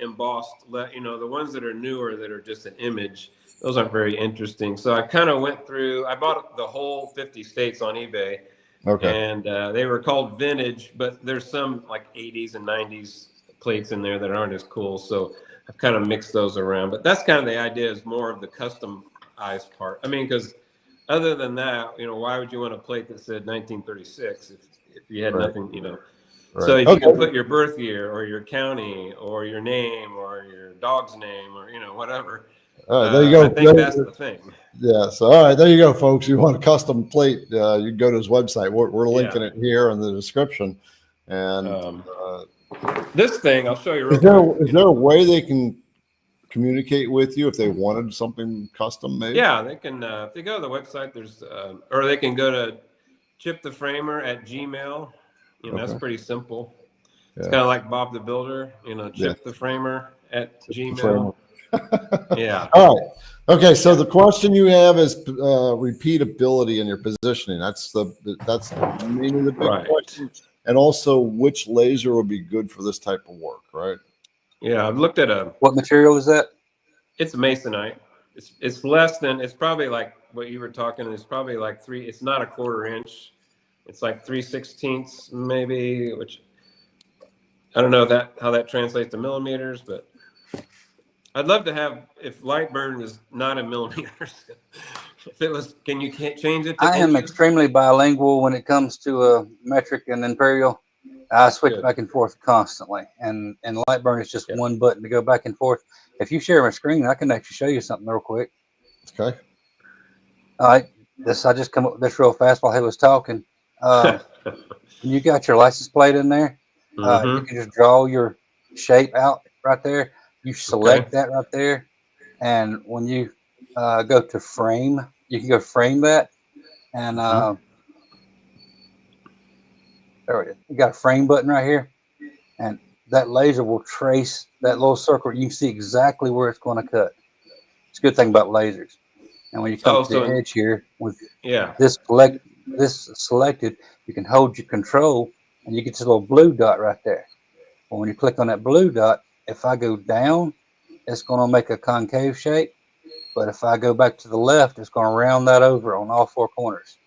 E: embossed, the ones that are newer that are just an image, those aren't very interesting. So I kind of went through, I bought the whole 50 states on eBay,
A: Okay.
E: and they were called vintage, but there's some like 80s and 90s plates in there that aren't as cool. So I've kind of mixed those around, but that's kind of the idea, is more of the customized part. I mean, because other than that, why would you want a plate that said 1936 if you had
A: Right.
E: nothing,
A: Right.
E: So if
A: Okay.
E: you can put your birth year or your county or your name or your dog's name or whatever,
A: All right, there you go.
E: I think that's the thing.
A: Yeah. So, all right, there you go, folks. You want a custom plate? You can go to his website. We're linking it here in the description. And
E: This thing, I'll show you real
A: is there
E: quick.
A: is there a way they can communicate with you if they wanted something custom made?
E: Yeah, they can. If they go to the website, there's, or they can go to chiptheframer@gmail. That's
A: Okay.
E: pretty simple. It's
A: Yeah.
E: kind of like Bob the Builder,
A: Yeah.
E: chiptheframer@gmail. Yeah.
A: All right. Okay. So the question you have is repeatability in your positioning. That's mainly the big
E: Right.
A: question. And also, which laser would be good for this type of work, right?
E: Yeah, I've looked at
D: What material is that?
E: it's Masonite. It's less than, it's probably like what you were talking, it's probably like it's not a 1/4 inch. It's like 3/16 maybe, which I don't know how that translates to millimeters, but I'd love to have, if Lightburn was not in millimeters, if it was, can't change it to
D: I am
E: inches?
D: extremely bilingual when it comes to metric and imperial. I switch
E: Good.
D: back and forth constantly, and Lightburn is just
E: Yeah.
D: one button to go back and forth. If you share my screen, I can actually show you something real quick.
A: Okay.
D: All right, I just come up with this real fast while he was talking. When you got your license plate in there, you
E: Mm-hmm.
D: can just draw your shape out right there. You select that right there, and when you go to frame, you can go frame that, and there we go. You got a frame button right here, and that laser will trace that little circle. You can see exactly where it's going to cut. It's a good thing about lasers. And when you come
E: Oh,
D: to the
E: so
D: edge here with
E: yeah.
D: this selected, you can hold your control, and you get this little blue dot right there. Well, when you click on that blue dot, if I go down, it's going to make a concave shape. But if I go back to the left, it's going to round that over on all four corners.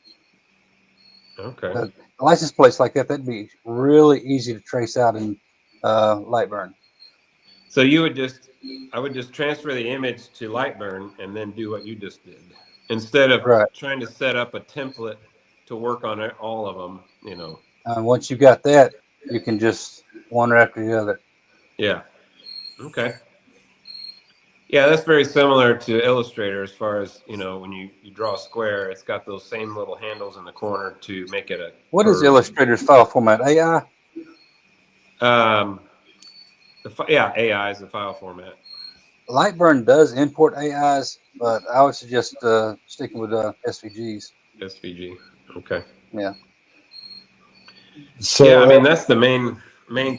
E: Okay.
D: So license plates like that, that'd be really easy to trace out in Lightburn.
E: So I would just transfer the image to Lightburn and then do what you just did, instead of
D: Right.
E: trying to set up a template to work on all of them.
D: Once you got that, you can just one right after the other.
E: Yeah. Okay. Yeah, that's very similar to Illustrator as far as, when you draw a square, it's got those same little handles in the corner to make it a
D: What is
E: curve.
D: Illustrator's file format? AI?
E: AI is the file format.
D: Lightburn does import AIs, but I would suggest sticking with SVGs.
E: SVG. Okay.
D: Yeah.
A: So
E: Yeah, I mean, that's the main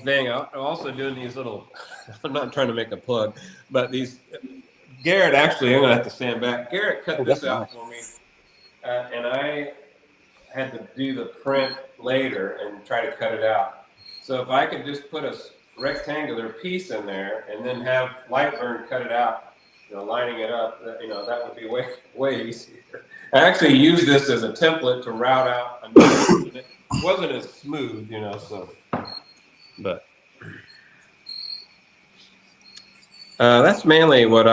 E: thing. I'm also doing these little, I'm not trying to make a plug, but these, Garrett, actually, I'm going to have to stand back. Garrett cut this out for me, and I had to do the print later and try to cut it out. So if I could just put a rectangular piece in there and then have Lightburn cut it out, lining it up, that would be way easier. I actually used this as a template to route out another. It wasn't as smooth, but that's mainly what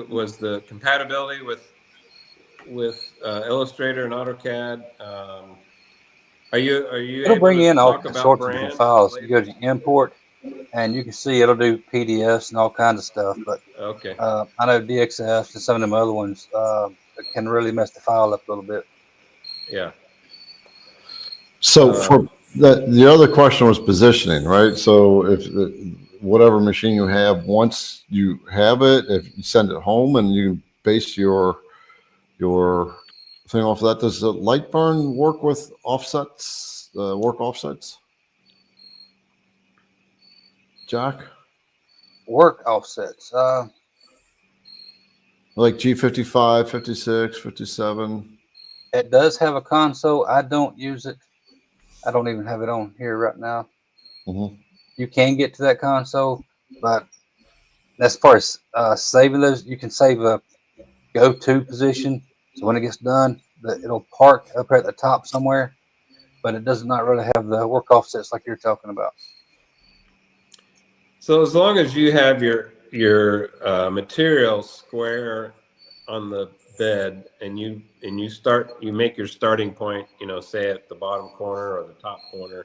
E: was the compatibility with Illustrator and AutoCAD. Are you
D: It'll
E: able
D: bring
E: to
D: in all
E: talk about
D: sorts of different
E: brands?
D: files. You go to import, and you can see it'll do PDFs and all kinds of stuff. But
E: Okay.
D: I know DXF and some of them other ones can really mess the file up a little bit.
E: Yeah.
A: So for the other question was positioning, right? So if whatever machine you have, once you have it, if you send it home and you base your thing off of that, does the Lightburn work with offsets? Work offsets? Jack?
D: Work offsets.
A: Like G55, 56, 57.
D: It does have a console. I don't use it. I don't even have it on here right now.
A: Mm-hmm.
D: You can get to that console, but as far as saving those, you can save a go-to position. So when it gets done, it'll park up at the top somewhere, but it does not really have the work offsets like you're talking about.
E: So as long as you have your material square on the bed, and you make your starting point, say at the bottom corner or the top corner,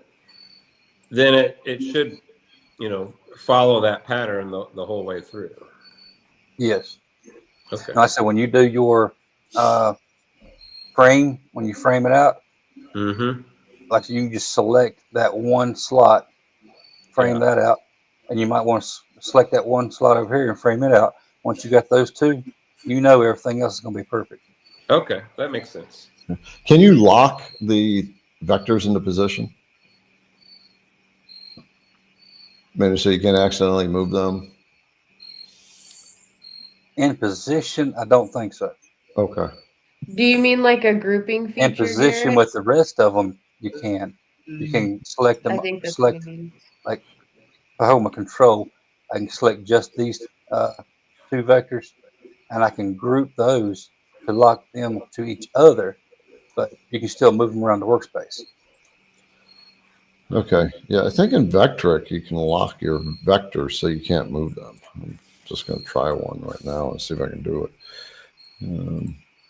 E: then it should, follow that pattern the whole way through.
D: Yes.
E: Okay.
D: And I said when you do your frame, when you frame it out,
E: Mm-hmm.
D: like you can just select that one slot, frame that out, and you might want to select that one slot over here and frame it out. Once you got those two, everything else is going to be perfect.
E: Okay, that makes sense.
A: Can you lock the vectors into position? Maybe so you can accidentally move them.
D: In position, I don't think so.
A: Okay.
C: Do you mean like a grouping feature?
D: In position
C: Garrett?
D: with the rest of them, you can. You can select them.
C: I think that's what
D: Select
C: you mean.
D: like if I hold my control, I can select just these two vectors, and I can group those to lock them to each other. But you can still move them around the workspace.
A: Okay. Yeah, I think in Vectric you can lock your vectors so you can't move them. just going to try one right now and see if I can do it.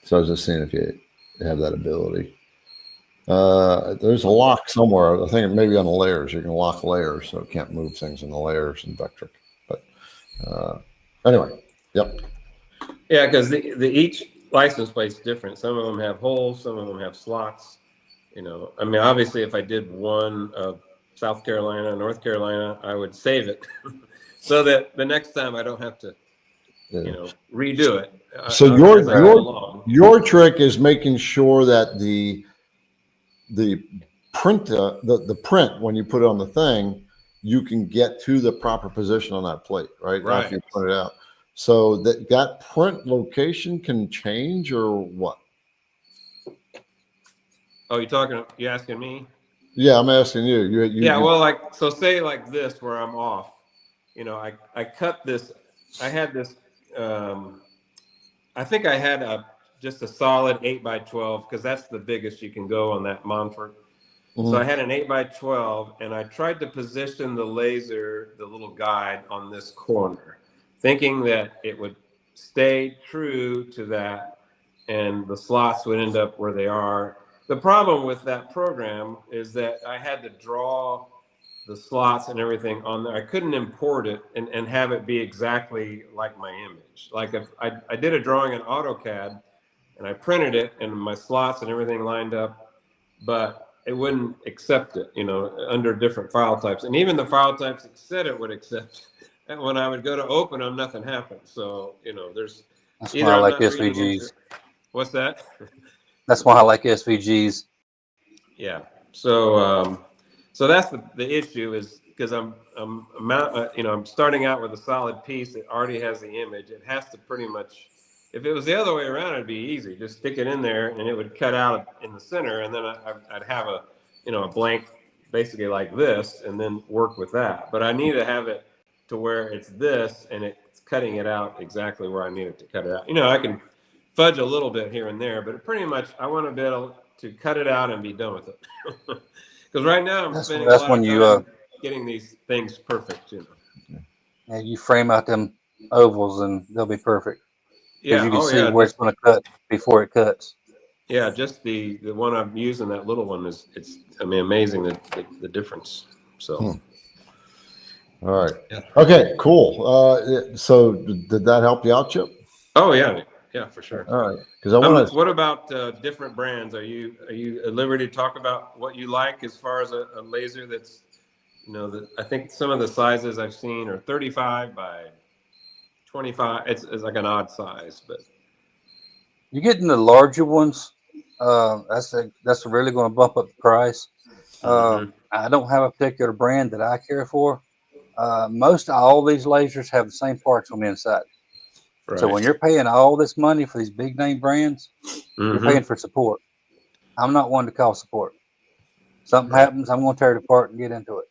A: So I was just seeing if you have that ability. There's a lock somewhere. I think maybe on the layers. You can lock layers, so it can't move things in the layers in Vectric. But anyway, yep.
E: Yeah, because the each license plate's different. Some of them have holes, some of them have slots. You know, I mean, obviously, if I did one of South Carolina, North Carolina, I would save it so that the next time I don't have to, you know, redo it.
A: So your trick is making sure that the print the print when you put it on the thing, you can get to the proper position on that plate, right?
E: Right.
A: After you put it out. So that print location can change or what?
E: Oh, you asking me?
A: Yeah, I'm asking you.
E: Yeah, well, like, so say like this where I'm off, you know, I cut this, I had this, I think I had just a solid 8x12 because that's the biggest you can go on that Montfort. Mm-hmm. So I had an 8x12 and I tried to position the laser, the little guide on this corner, thinking that it would stay true to that and the slots would end up where they are. The problem with that program is that I had to draw the slots and everything on there. I couldn't import it and have it be exactly like my image. Like if I did a drawing in AutoCAD and I printed it and my slots and everything lined up, but it wouldn't accept it, you know, under different file types. And even the file types it said it would accept. And when I would go to open them, nothing happened. So, you know,
D: that's why I like SVGs.
E: What's that?
D: That's why I like SVGs.
E: Yeah. So, so that's the issue is because I'm starting out with a solid piece that already has the image. It has to pretty much, if it was the other way around, it'd be easy. Just stick it in there and it would cut out in the center. And then I'd have a blank basically like this and then work with that. But I need to have it to where it's this and it's cutting it out exactly where I need it to cut it out. You know, I can fudge a little bit here and there, but pretty much I want to be able to cut it out and be done with it. Because right now I'm spending a lot of time getting these things perfect, you know.
D: Yeah, you frame out them ovals and they'll be perfect.
E: Yeah,
D: you can see where it's going to cut before it cuts.
E: Yeah, just the one I'm using, that little one it's amazing the difference. So.
A: All right. Yeah. Okay. Cool. So did that help you out, Chip?
E: Oh yeah. Yeah, for sure.
A: All right. Because I want to.
E: What about different brands? Are you at liberty to talk about what you like as far as a laser that's, you know, I think some of the sizes I've seen are 35 by 25. It's like an odd size, but
D: you get in the larger ones. That's really going to bump up the price. I don't have a particular brand that I care for. Most all these lasers have the same parts on the inside. Right. So when you're paying all this money for these big name brands, you're paying for support. I'm not one to call support. Something happens, I'm going to tear it apart and get into it.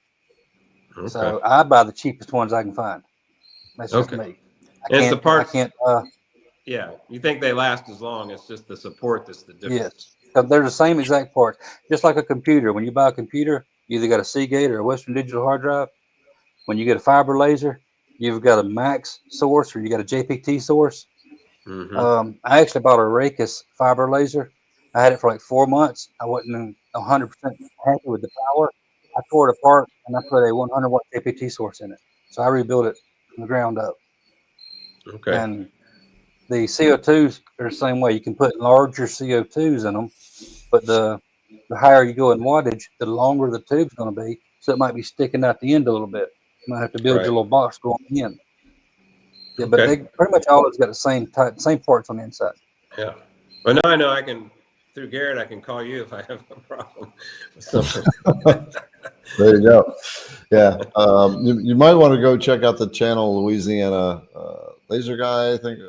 D: Okay. So I buy the cheapest ones I can find. That's just me. I can't.
E: Yeah, you think they last as long? It's just the support that's the difference.
D: Yes, they're the same exact parts. Just like a computer. When you buy a computer, you either got a Seagate or a Western Digital hard drive. When you get a fiber laser, you've got a Max source or you got a JPT source. I actually bought a Raycus fiber laser. I had it for like 4 months. I wasn't 100% happy with the power. I tore it apart and I put a 100 watt JPT source in it. So I rebuilt it from the ground up.
E: Okay.
D: And the CO2s are the same way. You can put larger CO2s in them, but the higher you go in wattage, the longer the tube's going to be. So it might be sticking out the end a little bit. You might have to build your little box going in. Yeah, but they pretty much always got the same parts on the inside.
E: Yeah. Well, now I know I can, through Garrett, I can call you if I have a problem with something.
A: There you go. Yeah. You might want to go check out the channel, Louisiana Laser Guy, I think.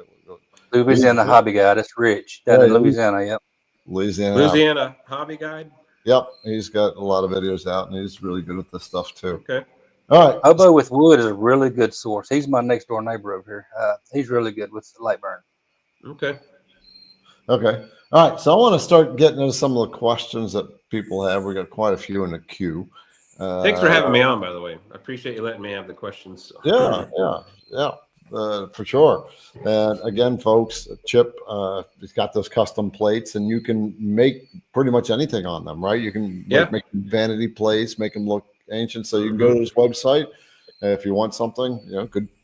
D: Louisiana Hobby Guy. That's Rich. Down in Louisiana, yep.
E: Louisiana Hobby Guide?
A: Yep. He's got a lot of videos out, and he's really good at this stuff, too.
E: Okay.
A: All right.
D: Hobo with Wood is a really good source. He's my next door neighbor over here. He's really good with Lightburn.
E: Okay.
A: Okay. All right. So I want to start getting into some of the questions that people have. We got quite a few in the queue.
E: Thanks for having me on, by the way. I appreciate you letting me have the questions.
A: Yeah. for sure. And again, folks, Chip, he's got those custom plates, and you can make pretty much anything on them, right? You can make vanity plates, make them look ancient. So you can go to his website if you want something,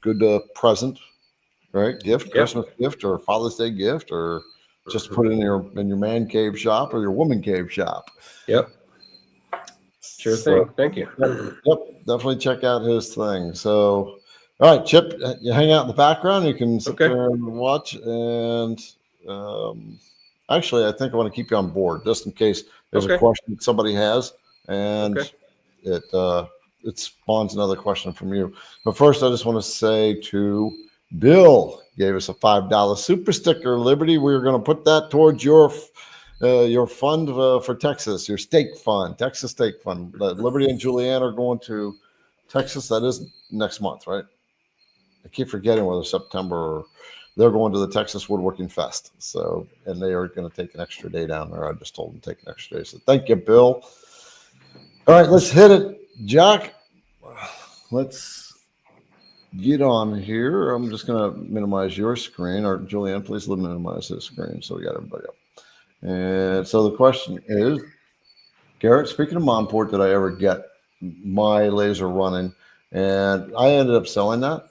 A: good present, right? Gift, Christmas gift, or Father's Day gift, or just put it in your man cave shop or your woman cave shop.
E: Yep. Sure thing. Thank you.
A: Yep, definitely check out his thing. So, all right, Chip, you hang out in the background. You can sit there and watch. And actually, I think I want to keep you on board just in case there's a question that somebody has, and it spawns another question from you. But first, I just want to say to Bill, gave us a $5 super sticker, Liberty. We're going to put that towards your fund for Texas, your steak fund, Texas steak fund. Liberty and Julianne are going to Texas. That is next month, right? I keep forgetting whether September or they're going to the Texas Woodworking Fest. So, and they are going to take an extra day down there. I just told them to take an extra day. So thank you, Bill. All right, let's hit it. Jack, let's get on here. I'm just going to minimize your screen, or Julianne, please minimize his screen so we got everybody up. And so the question is, Garrett, speaking of Monport, did I ever get my laser running? And I ended up selling that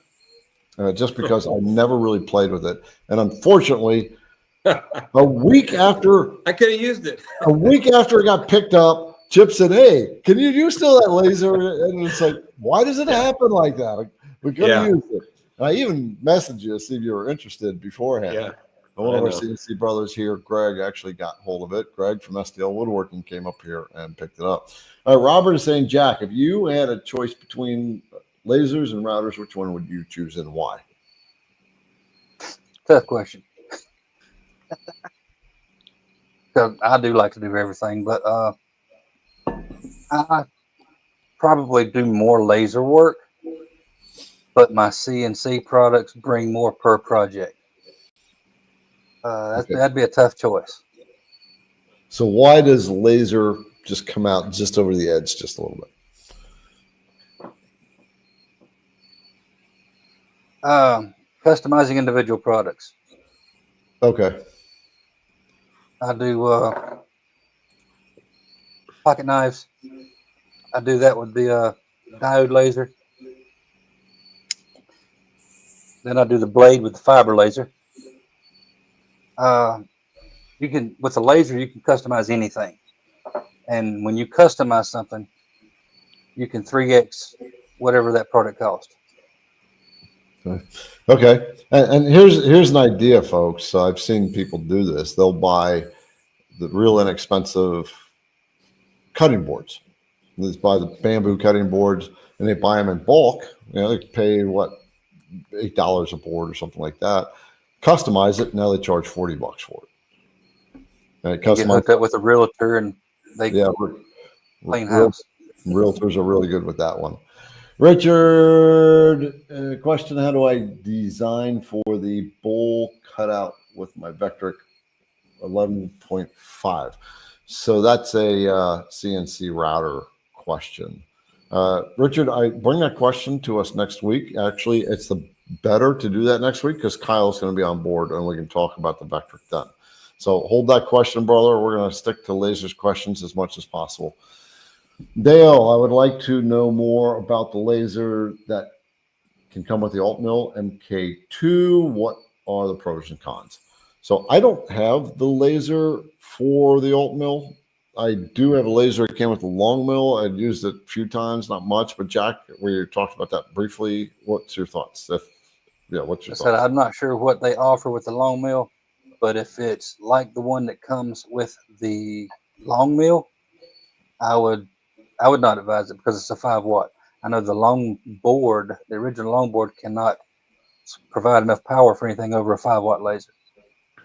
A: just because I never really played with it. And unfortunately, a week after
E: I could have used it.
A: A week after it got picked up, Chip said, "Hey, can you use still that laser?" And it's like, why does it happen like that? We could have used it. And I even messaged you to see if you were interested beforehand.
E: Yeah.
A: One of our CNC brothers here, Greg, actually got hold of it. Greg from STL Woodworking came up here and picked it up. Robert is saying, Jack, if you had a choice between lasers and routers, which one would you choose and why?
D: Tough question. Because I do like to do everything, but I probably do more laser work, but my CNC products bring more per project. That'd be a tough choice.
A: So why does laser just come out just over the edge just a little bit?
D: Customizing individual products.
A: Okay.
D: I do pocket knives. I do that with the diode laser. Then I do the blade with the fiber laser. You can, with a laser, you can customize anything. And when you customize something, you can 3x whatever that product cost.
A: Okay. And here's an idea, folks. So I've seen people do this. They'll buy the real inexpensive cutting boards. They buy the bamboo cutting boards and they buy them in bulk. They pay $8 a board or something like that. Customize it. Now they charge $40 for it. And
D: Get hooked up with a realtor and they clean house.
A: Realtors are really good with that one. Richard, question: how do I design for the bowl cutout with my Vectric 11.5? So that's a CNC router question. Richard, I bring that question to us next week. Actually, it's better to do that next week because Kyle's going to be on board and we can talk about the Vectric then. So hold that question, brother. We're going to stick to lasers questions as much as possible. Dale, I would like to know more about the laser that can come with the alt mill MK2. What are the pros and cons? So I don't have the laser for the alt mill. I do have a laser that came with the long mill. I've used it a few times, not much. But Jack, we talked about that briefly. What's your thoughts? What's your thoughts?
D: I'm not sure what they offer with the long mill, but if it's like the one that comes with the long mill, I would not advise it because it's a 5-watt. I know the original long board cannot provide enough power for anything over a 5-watt laser.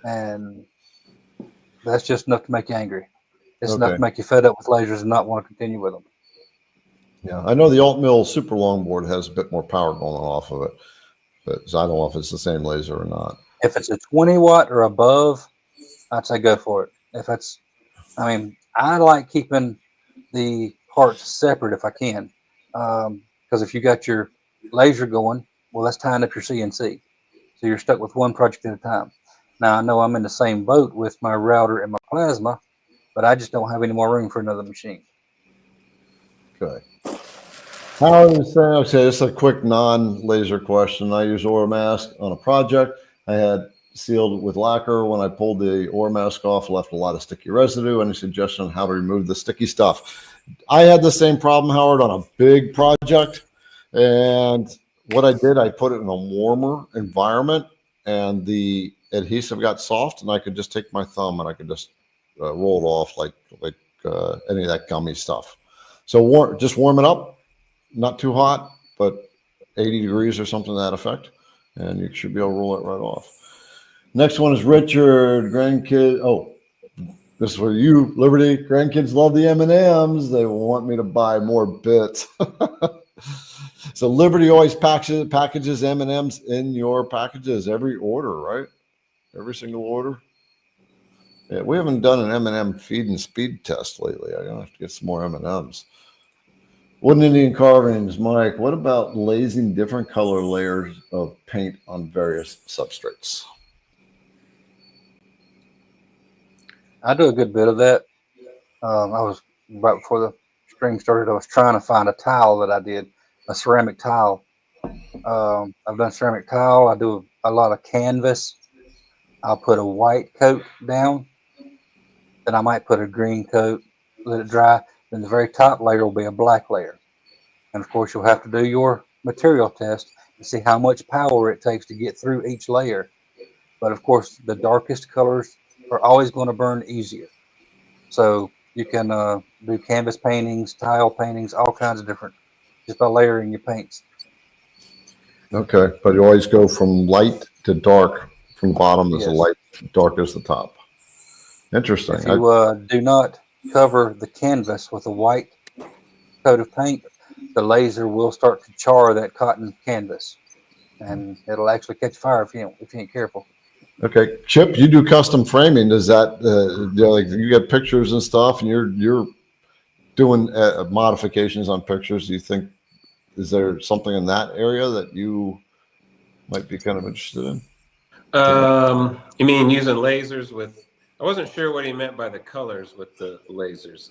D: And that's just enough to make you angry. It's enough to make you fed up with lasers and not want to continue with them.
A: Yeah, I know the alt mill super long board has a bit more power going off of it, but I don't know if it's the same laser or not.
D: If it's a 20-watt or above, I'd say go for it. I like keeping the parts separate if I can, because if you got your laser going Well, that's tying up your CNC. So you're stuck with one project at a time. Now, I know I'm in the same boat with my router and my plasma, but I just don't have any more room for another machine.
A: Okay. How is saying, okay, this is a quick non-laser question. I use ore mask on a project. I had sealed with lacquer. When I pulled the ore mask off, left a lot of sticky residue. Any suggestion on how to remove the sticky stuff? I had the same problem, Howard, on a big project. And what I did, I put it in a warmer environment and the adhesive got soft and I could just take my thumb and I could just roll it off like any of that gummy stuff. So just warm it up. Not too hot, but 80 degrees or something to that effect. And you should be able to roll it right off. Next one is Richard, grandkid. Oh, this is for you, Liberty. Grandkids love the M&Ms. They want me to buy more bits. So Liberty always packages M&Ms in your packages, every order, right? Every single order. Yeah, we haven't done an M&M feed and speed test lately. I'm going to have to get some more M&Ms. Wooden Indian carvings, Mike. What about lasing different color layers of paint on various substrates?
D: I do a good bit of that. I was right before the stream started. I was trying to find a tile that I did, a ceramic tile. I've done ceramic tile. I do a lot of canvas. I'll put a white coat down. Then I might put a green coat, let it dry. Then the very top layer will be a black layer. And of course, you'll have to do your material test to see how much power it takes to get through each layer. But of course, the darkest colors are always going to burn easier. So you can do canvas paintings, tile paintings, all kinds of different, just by layering your paints.
A: Okay, but you always go from light to dark. From the bottom is the light, dark is the top. Interesting.
D: If you do not cover the canvas with a white coat of paint, the laser will start to char that cotton canvas, and it'll actually catch fire if you ain't careful.
A: Okay, Chip, you do custom framing. Does that like you get pictures and stuff, and you're doing modifications on pictures? Do you think is there something in that area that you might be kind of interested in?
E: You mean using lasers with? I wasn't sure what he meant by the colors with the lasers.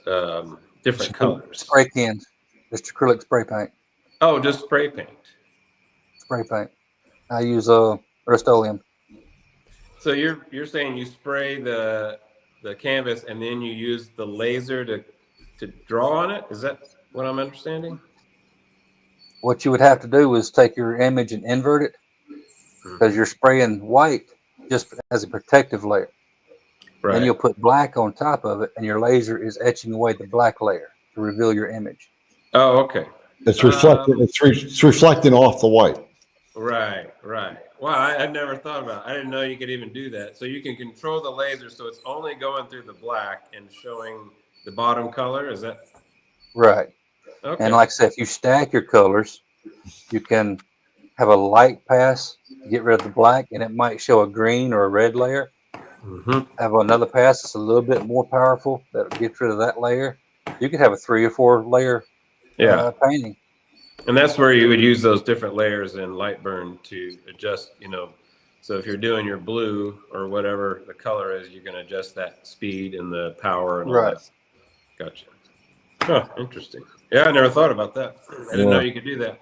E: Different colors.
D: Spray cans, just acrylic spray paint.
E: Oh, just spray paint.
D: Spray paint. I use Rust-Oleum.
E: So you're saying you spray the canvas and then you use the laser to draw on it? Is that what I'm understanding?
D: What you would have to do is take your image and invert it, because you're spraying white just as a protective layer. Right. Then you'll put black on top of it, and your laser is etching away the black layer to reveal your image.
E: Oh, okay.
A: It's reflecting. It's reflecting off the white.
E: Right. Wow, I never thought about it. I didn't know you could even do that. So you can control the laser so it's only going through the black and showing the bottom color. Is that
D: right?
E: Okay.
D: And like I said, if you stack your colors, you can have a light pass to get rid of the black, and it might show a green or a red layer. Have another pass that's a little bit more powerful that gets rid of that layer. You could have a 3 or 4 layer painting.
E: And that's where you would use those different layers in Lightburn to adjust, so if you're doing your blue or whatever the color is, you can adjust that speed and the power and all that. Gotcha. Oh, interesting. Yeah, I never thought about that. I didn't know you could do that.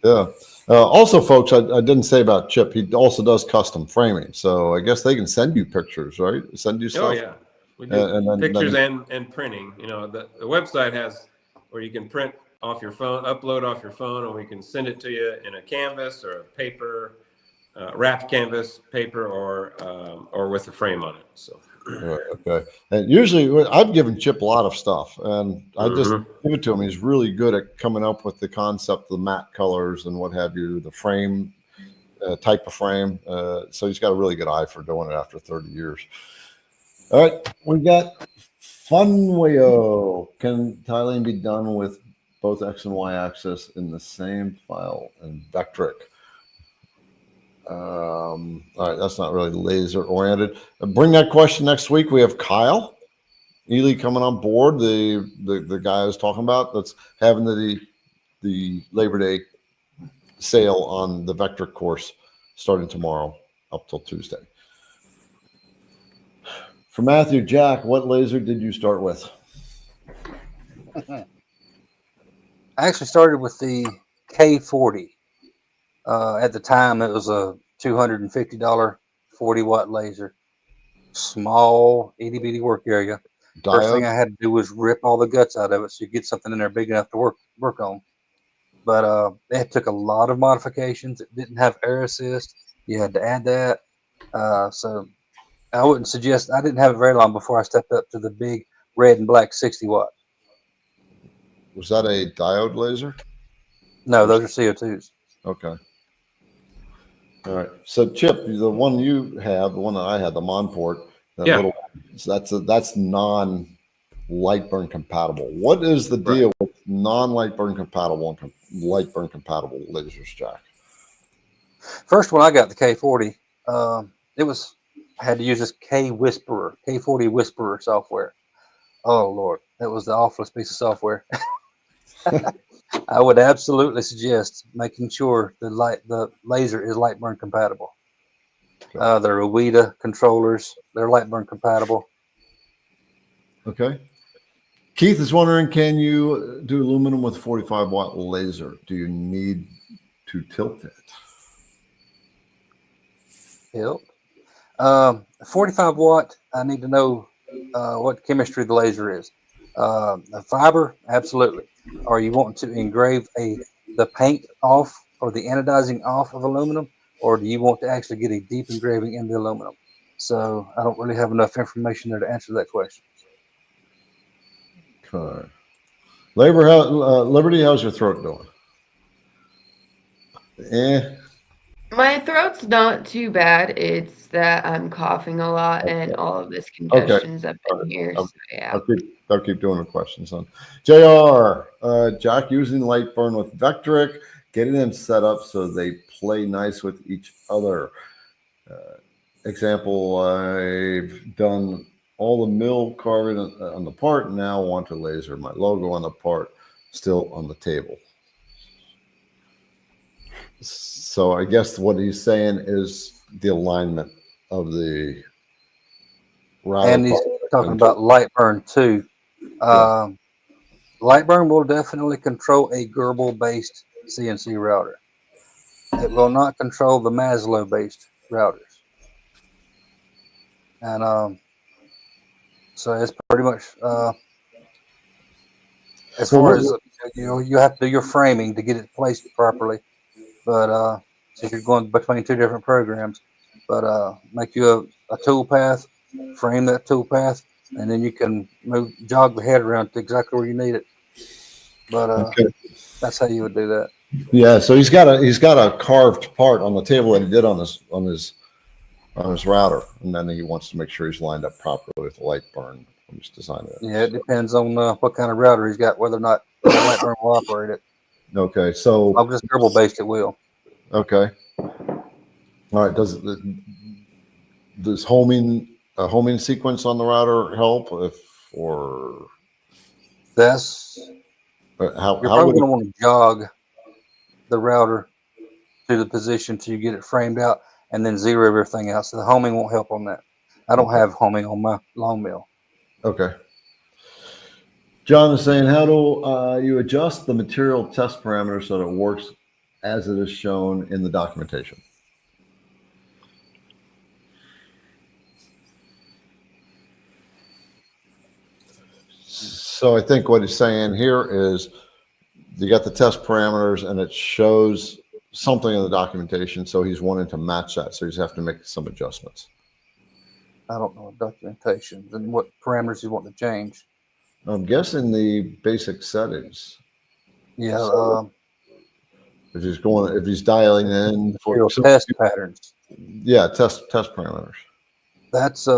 A: Yeah. Also, folks, I didn't say about Chip. He also does custom framing. So I guess they can send you pictures, right? Send you stuff.
E: Oh, yeah. We do pictures and printing. The website has where you can print off your phone, upload off your phone, and we can send it to you in a canvas or a paper, wrapped canvas, paper, or with a frame on it. So.
A: Right, okay. And usually I've given Chip a lot of stuff, and I just give it to him. He's really good at coming up with the concept, the matte colors and what have you, the frame, type of frame. So he's got a really good eye for doing it after 30 years. All right, we got Funwayo. Can tiling be done with both X and Y axis in the same file in Vectric? All right, that's not really laser oriented. Bring that question next week. We have Kyle Ely coming on board, the guy I was talking about that's having the Labor Day sale on the Vector course starting tomorrow up till Tuesday. For Matthew, Jack, what laser did you start with?
D: I actually started with the K40. At the time, it was a $250 40-watt laser, small itty bitty work area. First thing
A: Diode?
D: I had to do was rip all the guts out of it so you get something in there big enough to work on. But it took a lot of modifications. It didn't have air assist. You had to add that. So I wouldn't suggest. I didn't have it very long before I stepped up to the big red and black 60-watt.
A: Was that a diode laser?
D: No, those are CO2s.
A: Okay. All right. So Chip, the one you have, the one that I had, the Monport, that
E: Yeah.
A: little, so that's non Lightburn compatible. What is the deal with non Lightburn compatible and Lightburn compatible lasers, Jack?
D: First one I got, the K40. It was I had to use this K40 Whisperer software. Oh Lord, that was the awfulest piece of software. I would absolutely suggest making sure the laser is Lightburn compatible. They're UWITA controllers. They're Lightburn compatible.
A: Okay. Keith is wondering, can you do aluminum with 45-watt laser? Do you need to tilt it?
D: Yep. 45 watt. I need to know what chemistry the laser is. The fiber, absolutely. Are you wanting to engrave the paint off or the anodizing off of aluminum, or do you want to actually get a deep engraving in the aluminum? So I don't really have enough information there to answer that question.
A: Okay. Liberty, how's your throat doing?
C: My throat's not too bad. It's that I'm coughing a lot and all of this congestion's up in here. So yeah.
A: I'll keep doing the questions on JR. Jack using Lightburn with Vectoric, getting them set up so they play nice with each other. Example, I've done all the mill carving on the part, now want to laser my logo on the part, still on the table. So I guess what he's saying is the alignment of the router.
D: And he's talking about Lightburn too. Lightburn will definitely control a Gerbil-based CNC router. It will not control the Maslow-based routers. And so it's pretty much as far as you have to do your framing to get it placed properly. But since you're going between two different programs, but make you a tool path, frame that tool path, and then you can jog the head around to exactly where you need it. But that's how you would do that.
A: Yeah, so he's got a carved part on the table that he did on his router, and then he wants to make sure he's lined up properly with the Lightburn. I'm just designing it.
D: Yeah, it depends on what kind of router he's got, whether or not Lightburn will operate it.
A: Okay, so
D: I'm just Gerbil based, it will.
A: Okay. All right. Does homing sequence on the router help?
D: That's
A: how
D: you're probably going to want to jog the router to the position till you get it framed out, and then zero everything out. So the homing won't help on that. I don't have homing on my long mill.
A: Okay. John is saying, how do you adjust the material test parameters so that it works as it is shown in the documentation? So I think what he's saying here is you got the test parameters and it shows something in the documentation. So he's wanting to match that. So he's have to make some adjustments.
D: I don't know documentation and what parameters you want to change.
A: I'm guessing the basic settings.
D: Yeah.
A: So if he's dialing in for
D: test patterns.
A: Yeah, test parameters.
D: That's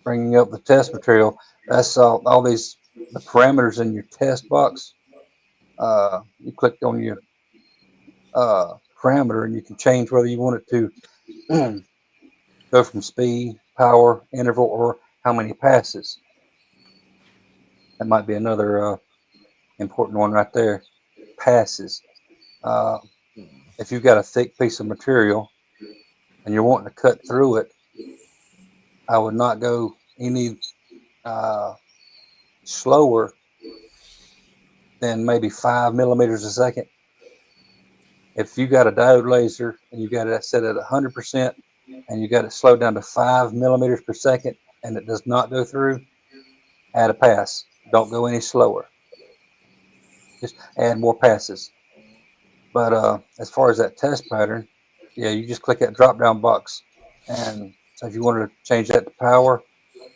D: bringing up the test material. That's all these the parameters in your test box. You click on your parameter and you can change whether you want it to go from speed, power, interval, or how many passes. That might be another important one right there. passes. If you've got a thick piece of material and you're wanting to cut through it, I would not go any slower than maybe 5 millimeters a second. If you got a diode laser and you got it set at 100% and you got it slowed down to 5 millimeters per second and it does not go through, add a pass. Don't go any slower. Just add more passes. But as far as that test pattern, yeah, you just click that drop down box. And so if you wanted to change that to power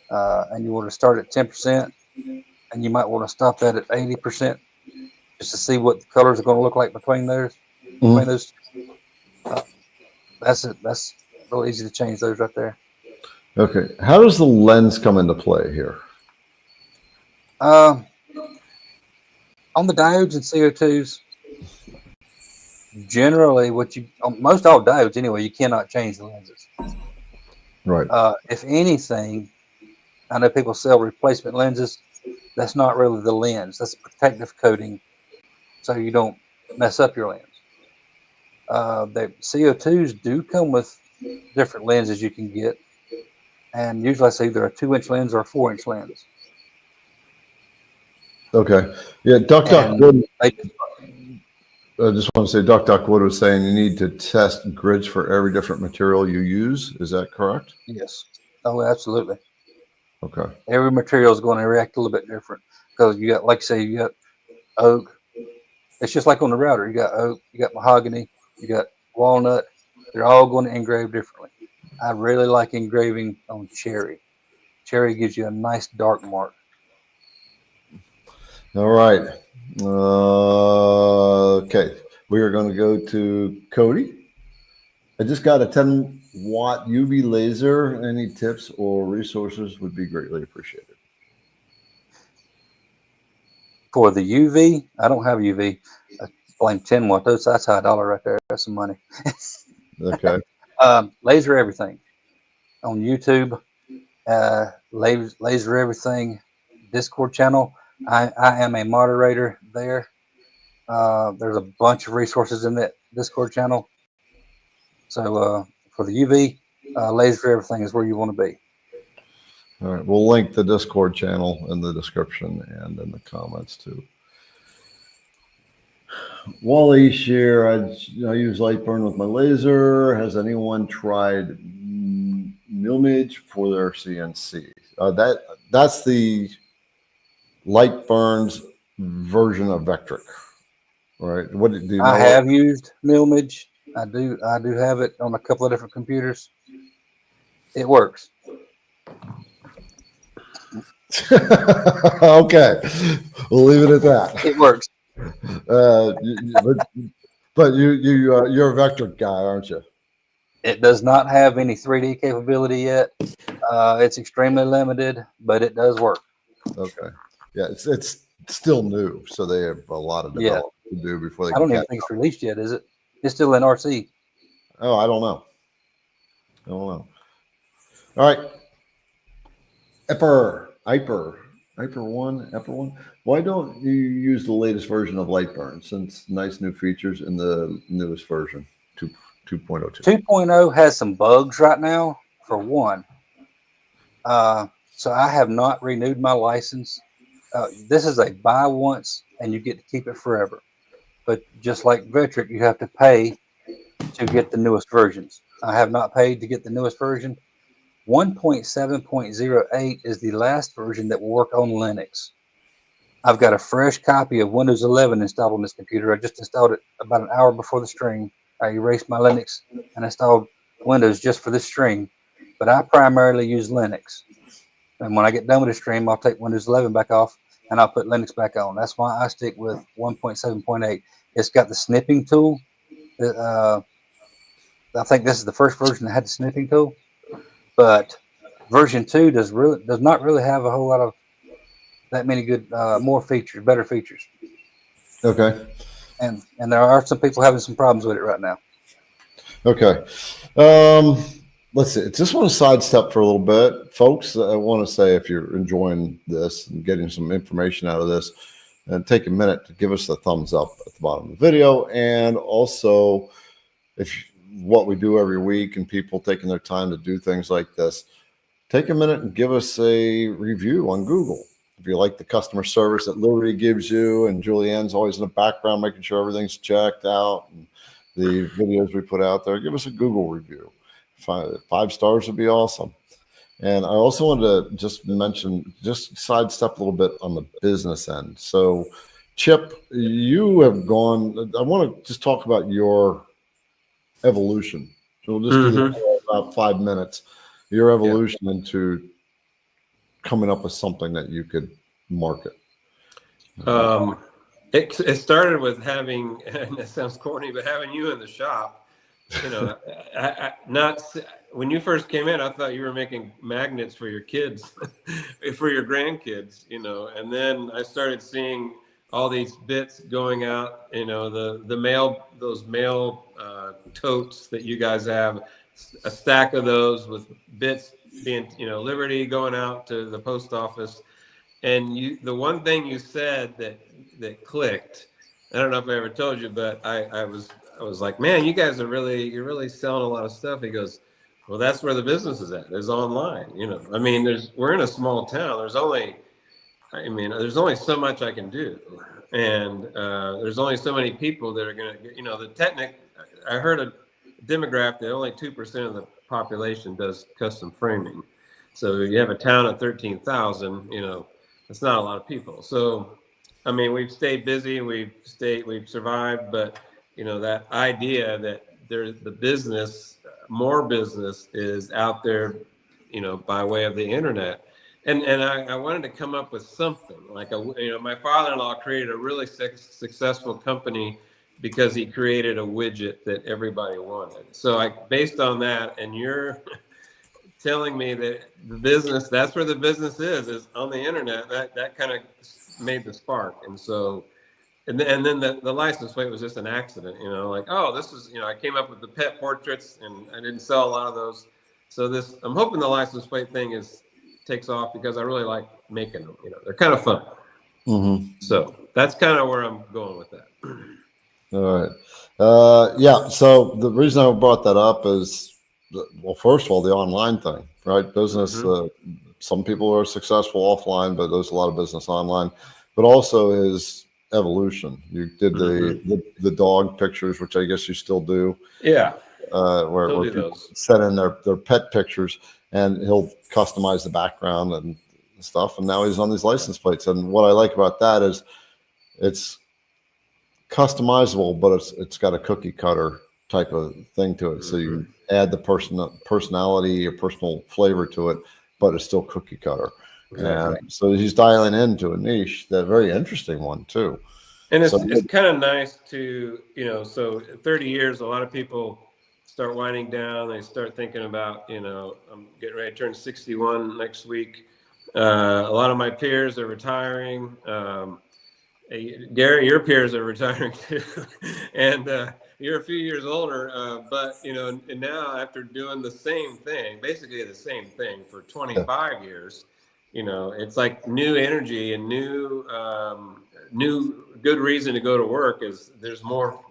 D: and you want to start at 10%, and you might want to stop that at 80% just to see what the colors are going to look like between those. Between those, that's it. That's real easy to change those right there.
A: Okay. How does the lens come into play here?
D: On the diodes and CO2s, generally, most all diodes anyway, you cannot change the lenses.
A: Right.
D: If anything, I know people sell replacement lenses. That's not really the lens. That's a protective coating, so you don't mess up your lens. The CO2s do come with different lenses you can get, and usually it's either a 2-inch lens or a 4-inch lens.
A: Okay. Yeah. Duck
D: And
A: Wood.
D: they,
A: I just want to say, Duck Wood was saying you need to test grids for every different material you use. Is that correct?
D: yes. Oh, absolutely.
A: Okay.
D: Every material is going to react a little bit different because you got, like say, you got oak. It's just like on the router. You got oak, you got mahogany, you got walnut. They're all going to engrave differently. I really like engraving on cherry. Cherry gives you a nice dark mark.
A: All right. Okay. We are going to go to Cody. I just got a 10-watt UV laser. Any tips or resources would be greatly appreciated.
D: For the UV, I don't have UV. I blame 10 watt. That's $1 right there. That's some money.
A: Okay.
D: Laser everything on YouTube. Laser everything. Discord channel. I am a moderator there. There's a bunch of resources in that Discord channel. So for the UV, laser everything is where you want to be.
A: All right. We'll link the Discord channel in the description and in the comments too. Wally share. I use Lightburn with my laser. Has anyone tried Milmage for their CNC? That's the Lightburn's version of Vectric, right? What do you know?
D: I have used Milmage. I do have it on a couple of different computers. It works.
A: Okay, we'll leave it at that.
D: It works.
A: But you're a Vectric guy, aren't you?
D: It does not have any 3D capability yet. It's extremely limited, but it does work.
A: Okay. Yeah, it's still new, so they have a lot of development to do before they
D: I don't
A: can
D: even think it's released yet, is it? It's still in RC.
A: Oh, I don't know. All right. Epper one. Why don't you use the latest version of Lightburn since nice new features in the newest version, 2.02?
D: 2.0 has some bugs right now, for one. So I have not renewed my license. This is a buy once and you get to keep it forever. But just like Vectric, you have to pay to get the newest versions. I have not paid to get the newest version. 1.7.08 is the last version that will work on Linux. I've got a fresh copy of Windows 11 installed on this computer. I just installed it about an hour before the stream. I erased my Linux and installed Windows just for this stream. But I primarily use Linux. And when I get done with the stream, I'll take Windows 11 back off and I'll put Linux back on. That's why I stick with 1.7.8. It's got the snipping tool. I think this is the first version that had the snipping tool. But version 2 does not really have a whole lot of that many good more features, better features.
A: Okay.
D: And there are some people having some problems with it right now.
A: Okay. Let's see. Just want to sidestep for a little bit, folks. I want to say if you're enjoying this and getting some information out of this, and take a minute to give us a thumbs up at the bottom of the video. And also, if what we do every week and people taking their time to do things like this, take a minute and give us a review on Google. If you like the customer service that Liberty gives you, and Julianne's always in the background making sure everything's checked out, and the videos we put out there, give us a Google review. 5 stars would be awesome. And I also wanted to just mention, just sidestep a little bit on the business end. So, Chip, you have gone, I want to just talk about your evolution. So we'll just do this for about 5 minutes. Your evolution into coming up with something that you could market.
E: It started with having, and it sounds corny, but having you in the shop. You know, when you first came in, I thought you were making magnets for your kids, for your grandkids, you know, and then I started seeing all these bits going out, you know, those mail totes that you guys have, a stack of those with bits being, you know, Liberty going out to the post office. And the one thing you said that clicked, I don't know if I ever told you, but I was like, man, you're really selling a lot of stuff. He goes, well, that's where the business is at. It's online, you know. I mean, we're in a small town. There's only so much I can do, and there's only so many people that are gonna, you know, I heard a demographic that only 2% of the population does custom framing. So you have a town of 13,000, you know, that's not a lot of people. So, I mean, we've stayed busy, we've survived, but you know, that idea that more business is out there, you know, by way of the internet. And I wanted to come up with something like my father-in-law created a really successful company because he created a widget that everybody wanted. So based on that, and you're telling me that that's where the business is on the internet, that kind of made the spark. And so, and then the license plate was just an accident, you know, like, oh, this is, you know, I came up with the pet portraits and I didn't sell a lot of those. So I'm hoping the license plate thing takes off because I really like making them, you know, they're kind of fun. Mm-hmm. So that's kind of where I'm going with that.
A: All right. Yeah. So the reason I brought that up is, well, first of all, the online thing, right? Business, some people are successful offline, but there's a lot of business online, but also is evolution. You did the dog pictures, which I guess you still do.
E: Yeah.
A: Where people set in their pet pictures, and he'll customize the background and stuff. And now he's on these license plates. And what I like about that is it's customizable, but it's got a cookie cutter type of thing to it. So you add the personality or personal flavor to it, but it's still cookie cutter. Exactly. And so he's dialing into a niche, that very interesting one too.
E: And it's kind of nice to, you know, so 30 years, a lot of people start winding down. They start thinking about, you know, I'm getting ready to turn 61 next week. A lot of my peers are retiring. Gary, your peers are retiring too. And you're a few years older, but, you know, and now after doing the same thing, basically the same thing for 25 years, you know, it's like new energy and new good reason to go to work. Is there's more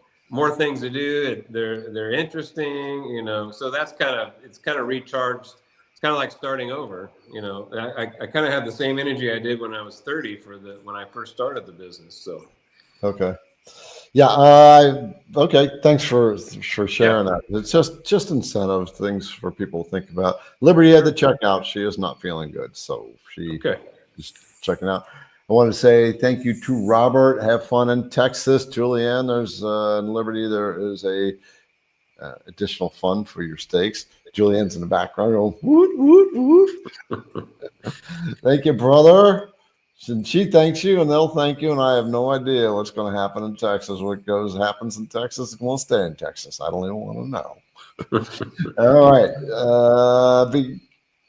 E: things to do. They're interesting, you know, so it's kind of recharged. It's kind of like starting over, you know. I kind of have the same energy I did when I was 30 when I first started the business. So
A: okay. Yeah. Okay. Thanks for sharing that. It's just incentive things for people to think about. Liberty at the checkout. She is not feeling good, so she's checking out. I want to say thank you to Robert. Have fun in Texas, Julianne. There's in Liberty. There is a additional fun for your steaks. Julianne's in the background going, woot, woot, woot. Thank you, brother. She thanks you, and they'll thank you, and I have no idea what's going to happen in Texas. What happens in Texas, it won't stay in Texas. I don't even want to know. All right.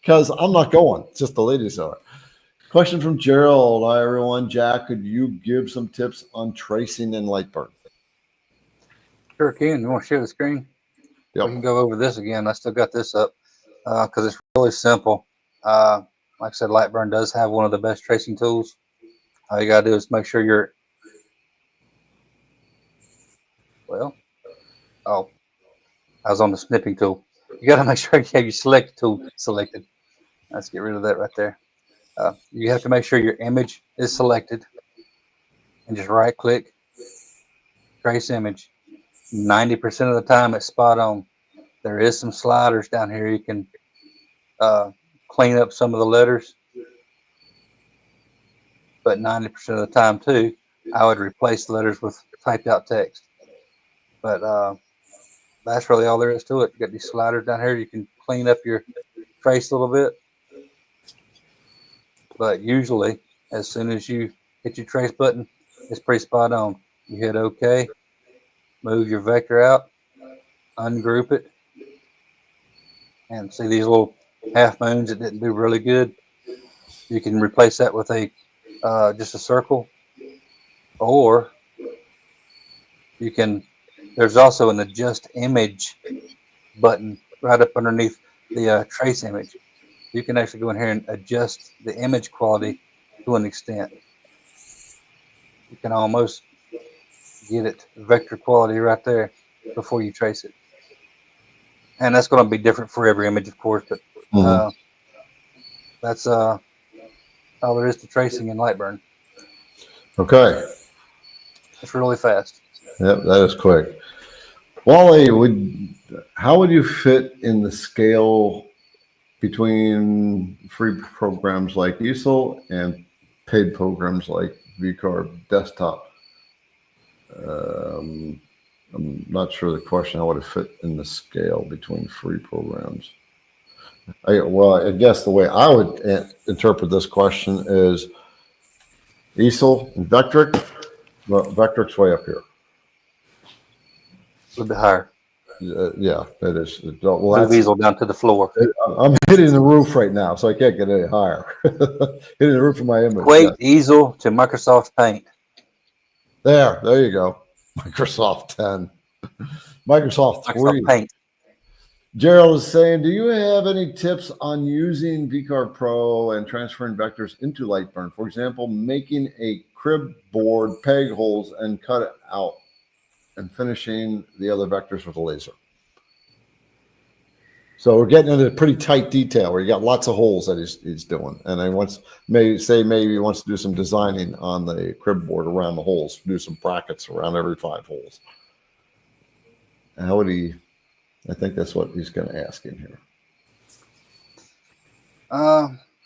A: Because I'm not going. It's just the ladies are. Question from Gerald. Hi, everyone. Jack, could you give some tips on tracing in Lightburn?
D: Sure can. You want to share the screen?
A: Yep.
D: We can go over this again. I still got this up because it's really simple. Like I said, Lightburn does have one of the best tracing tools. All you got to do is make sure your Well, oh, I was on the snipping tool. You got to make sure you have your select tool selected. Let's get rid of that right there. You have to make sure your image is selected and just right click, trace image. 90% of the time it's spot on. There is some sliders down here. You can clean up some of the letters, but 90% of the time too, I would replace the letters with typed out text. But that's really all there is to it. You got these sliders down here. You can clean up your trace a little bit, but usually as soon as you hit your trace button, it's pretty spot on. You hit OK, move your vector out, ungroup it, and see these little half moons that didn't do really good. You can replace that with a just a circle, or you can. There's also an adjust image button right up underneath the trace image. You can actually go in here and adjust the image quality to an extent. You can almost get it vector quality right there before you trace it. And that's going to be different for every image, of course, but that's all there is to tracing in Lightburn.
A: Okay.
D: It's really fast.
A: Yep, that is quick. Wally, how would you fit in the scale between free programs like Easel and paid programs like VCarve Desktop? I'm not sure the question, how would it fit in the scale between free programs? I guess the way I would interpret this question is Easel and Vectric. Well, Vectric's way up here.
D: A little bit higher.
A: Yeah, that is. Well,
D: Move Easel down to the floor.
A: I'm hitting the roof right now, so I can't get any higher. Hitting the roof of my image.
D: Equate Easel to Microsoft Paint.
A: There you go. Microsoft 10. Microsoft 3.
D: Microsoft Paint.
A: Gerald is saying, do you have any tips on using VCarve Pro and transferring vectors into Lightburn? For example, making a crib board, peg holes, and cut it out, and finishing the other vectors with a laser. So we're getting into pretty tight detail where you got lots of holes that he's doing. And I maybe he wants to do some designing on the crib board around the holes, do some brackets around every 5 holes. And how would he, I think that's what he's going to ask in here.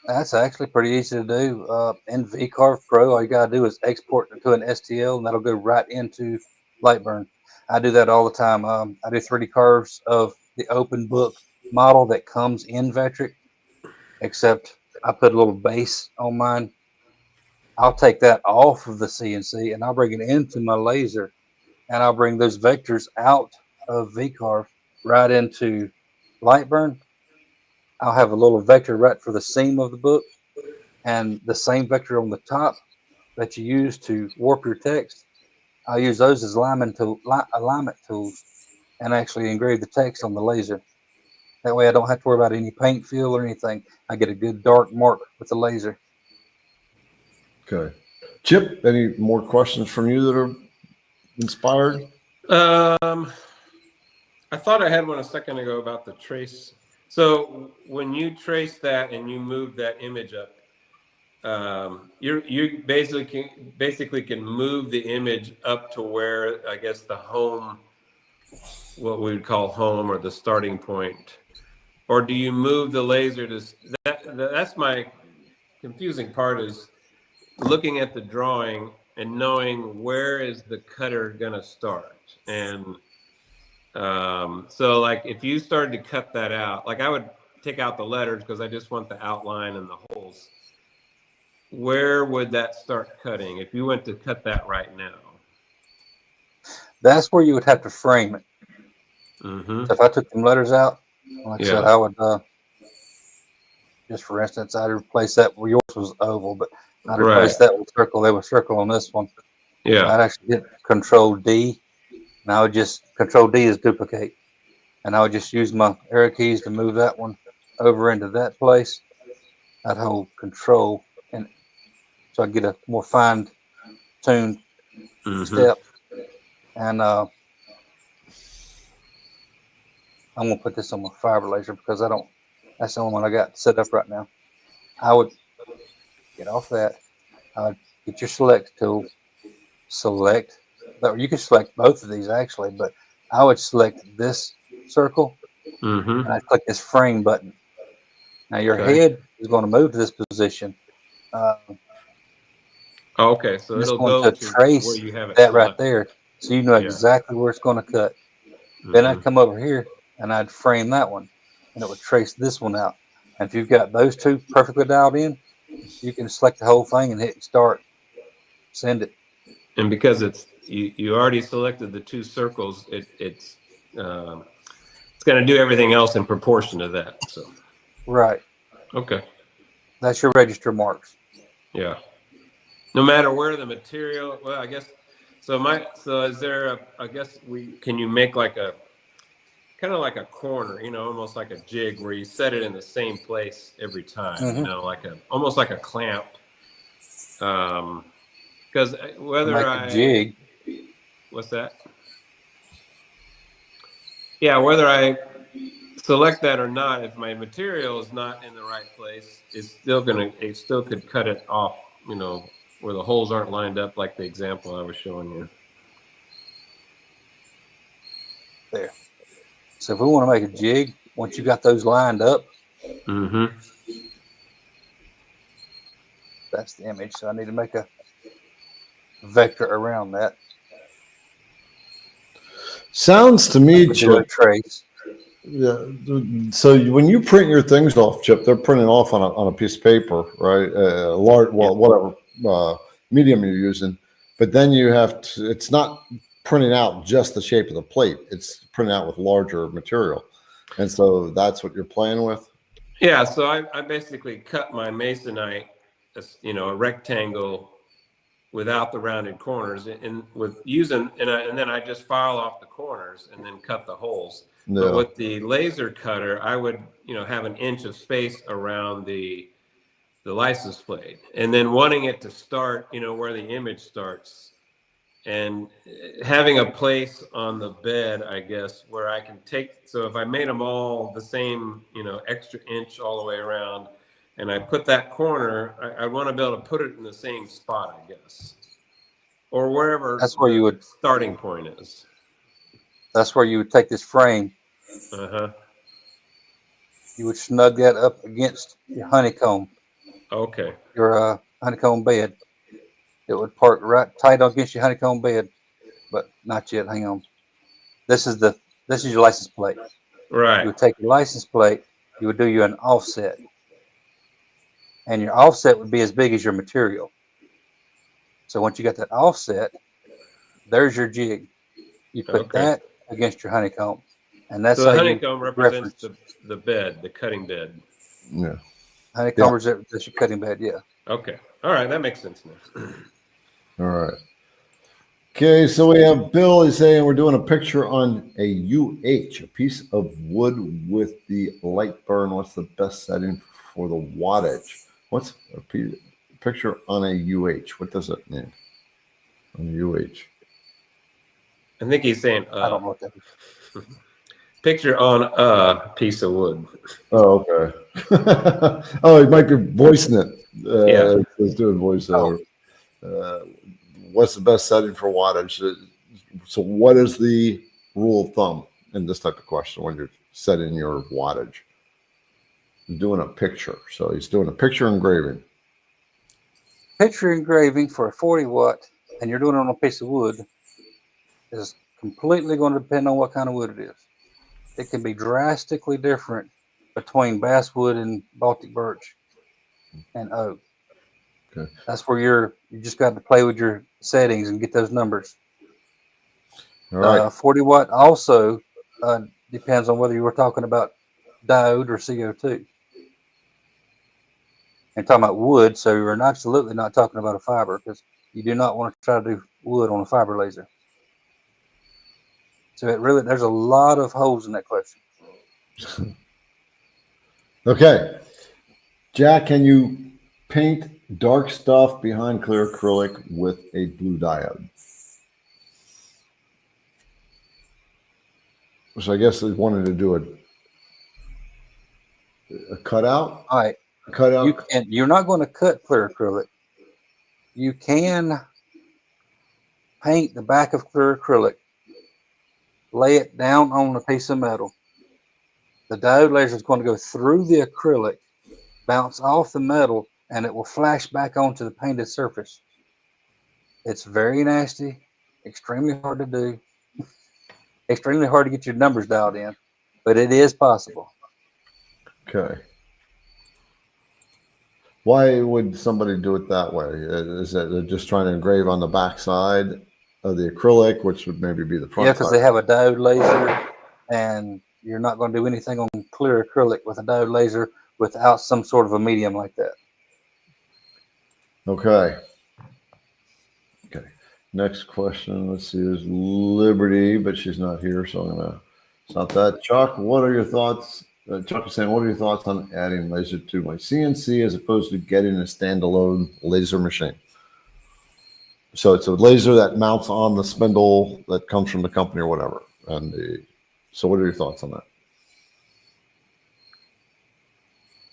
D: That's actually pretty easy to do. In VCarve Pro, all you got to do is export it to an STL, and that'll go right into Lightburn. I do that all the time. I do 3D carves of the open book model that comes in Vectric, except I put a little base on mine. I'll take that off of the CNC and I'll bring it into my laser, and I'll bring those vectors out of VCarve right into Lightburn. I'll have a little vector right for the seam of the book, and the same vector on the top that you use to warp your text. I'll use those as alignment tools and actually engrave the text on the laser. That way I don't have to worry about any paint fill or anything. I get a good dark mark with the laser.
A: Okay. Chip, any more questions from you that are inspired?
E: I thought I had one a second ago about the trace. So when you trace that and you move that image up, you basically can move the image up to where, I guess, the home, what we would call home, or the starting point, or do you move the laser to that's my confusing part, is looking at the drawing and knowing where is the cutter gonna start. And so like if you started to cut that out, like I would take out the letters because I just want the outline and the holes. Where would that start cutting if you went to cut that right now?
D: That's where you would have to frame it.
E: Mm-hmm.
D: So if I took them letters out, like I said, I would just for instance, I'd replace that where yours was oval, but I'd replace that with circle. They were circle on this one.
E: Yeah.
D: So I'd actually hit Control D, and I would just Control D is duplicate, and I would just use my arrow keys to move that one over into that place. I'd hold Control, and so I get a more fine-tuned step, and I'm gonna put this on my fiber laser because that's the only one I got set up right now. I would get off that. I would get your select tool, select, you can select both of these actually, but I would select this circle
E: Mm-hmm.
D: and I click this frame button. Now your
E: Okay.
D: head is going to move to this position.
E: Okay, so
D: It's
E: it'll
D: going
E: go
D: to
E: to where
D: trace
E: you have it
D: that right
E: selected.
D: there, so you know
E: Yeah.
D: exactly where it's going to cut. Then I'd
E: Mhm.
D: come over here and I'd frame that one, and it would trace this one out. And if you've got those two perfectly dialed in, you can select the whole thing and hit start, send it.
E: And because you already selected the two circles, it's going to do everything else in proportion to that. So
D: Right.
E: okay,
D: That's your register marks.
E: yeah. No matter where the material, well, I guess so. Is there I guess can you make like a kind of like a corner, almost like a jig where you set it in the same place every time, like almost like a clamp. Because whether
D: Make a jig.
E: what's that? Yeah, whether I select that or not, if my material is not in the right place, it still could cut it off, where the holes aren't lined up like the example I was showing you.
D: There. So if we want to make a jig, once you got those lined up,
E: Mm-hmm.
D: that's the image. So I need to make a vector around that.
A: Sounds to me,
D: Do a
A: Chip.
D: trace.
A: Yeah. So when you print your things off, Chip, they're printed off on a piece of paper, right? Large, well, whatever medium you're using. But then you have to. It's not printing out just the shape of the plate. It's printing out with larger material, and so that's what you're playing with.
E: Yeah, so I basically cut my masonite, a rectangle without the rounded corners, and then I just file off the corners and then cut the holes.
A: Yeah.
E: But with the laser cutter, I would have an inch of space around the license plate, and then wanting it to start where the image starts, and having a place on the bed, I guess, where I can so if I made them all the same, extra inch all the way around, and I put that corner, I want to be able to put it in the same spot, I guess, or wherever
D: That's where you would
E: starting point is.
D: That's where you would take this frame. You would snug that up against your honeycomb. Okay. Your honeycomb bed. It would park right tight against your honeycomb bed, but not yet. Hang on. This is your license plate.
E: Right.
D: You would take your license plate. You would do you an offset, and your offset would be as big as your material. So once you got that offset, there's your jig. You put that against your honeycomb, and that's
E: so the
D: how
E: honeycomb
D: you
E: represents the bed, the cutting bed.
A: Yeah.
D: Honeycomb is your cutting bed. Yeah.
E: Okay. All right. That makes sense now.
A: All right. Okay, so we have Bill is saying we're doing a picture on a UH, a piece of wood with the Lightburn. What's the best setting for the wattage? What's a picture on a UH? What does it mean? On a UH.
E: I think he's saying
D: I don't know what that is.
E: Picture on a piece of wood.
A: Oh, okay. Oh, he might be voicing it.
E: Yeah.
A: He's doing voiceover. What's the best setting for wattage? So what is the rule of thumb in this type of question when you're setting your wattage? Doing a picture. So he's doing a picture engraving.
D: Picture engraving for a 40 watt, and you're doing it on a piece of wood, is completely going to depend on what kind of wood it is. It can be drastically different between basswood and Baltic birch and oak.
A: Okay.
D: That's where you just got to play with your settings and get those numbers.
A: All right.
D: 40 watt also depends on whether you were talking about diode or CO2. And talking about wood, so you're absolutely not talking about a fiber, because you do not want to try to do wood on a fiber laser. So there's a lot of holes in that question.
A: Okay. Jack, can you paint dark stuff behind clear acrylic with a blue diode? So I guess they wanted to do a cutout.
D: All right.
A: Cutout.
D: You're not going to cut clear acrylic. You can paint the back of clear acrylic, lay it down on a piece of metal. The diode laser is going to go through the acrylic, bounce off the metal, and it will flash back onto the painted surface. It's very nasty, extremely hard to do, extremely hard to get your numbers dialed in, but it is possible.
A: Okay. Why would somebody do it that way? Is that they're just trying to engrave on the back side of the acrylic, which would maybe be the front
D: Yeah, because
A: side?
D: they have a diode laser, and you're not going to do anything on clear acrylic with a diode laser without some sort of a medium like that.
A: Okay. Okay. Next question. Let's see. Is Liberty, but she's not here, so I'm gonna. It's not that. Chuck, what are your thoughts? Chuck is saying, what are your thoughts on adding laser to my CNC as opposed to getting a standalone laser machine? So it's a laser that mounts on the spindle that comes from the company or whatever. So what are your thoughts on that?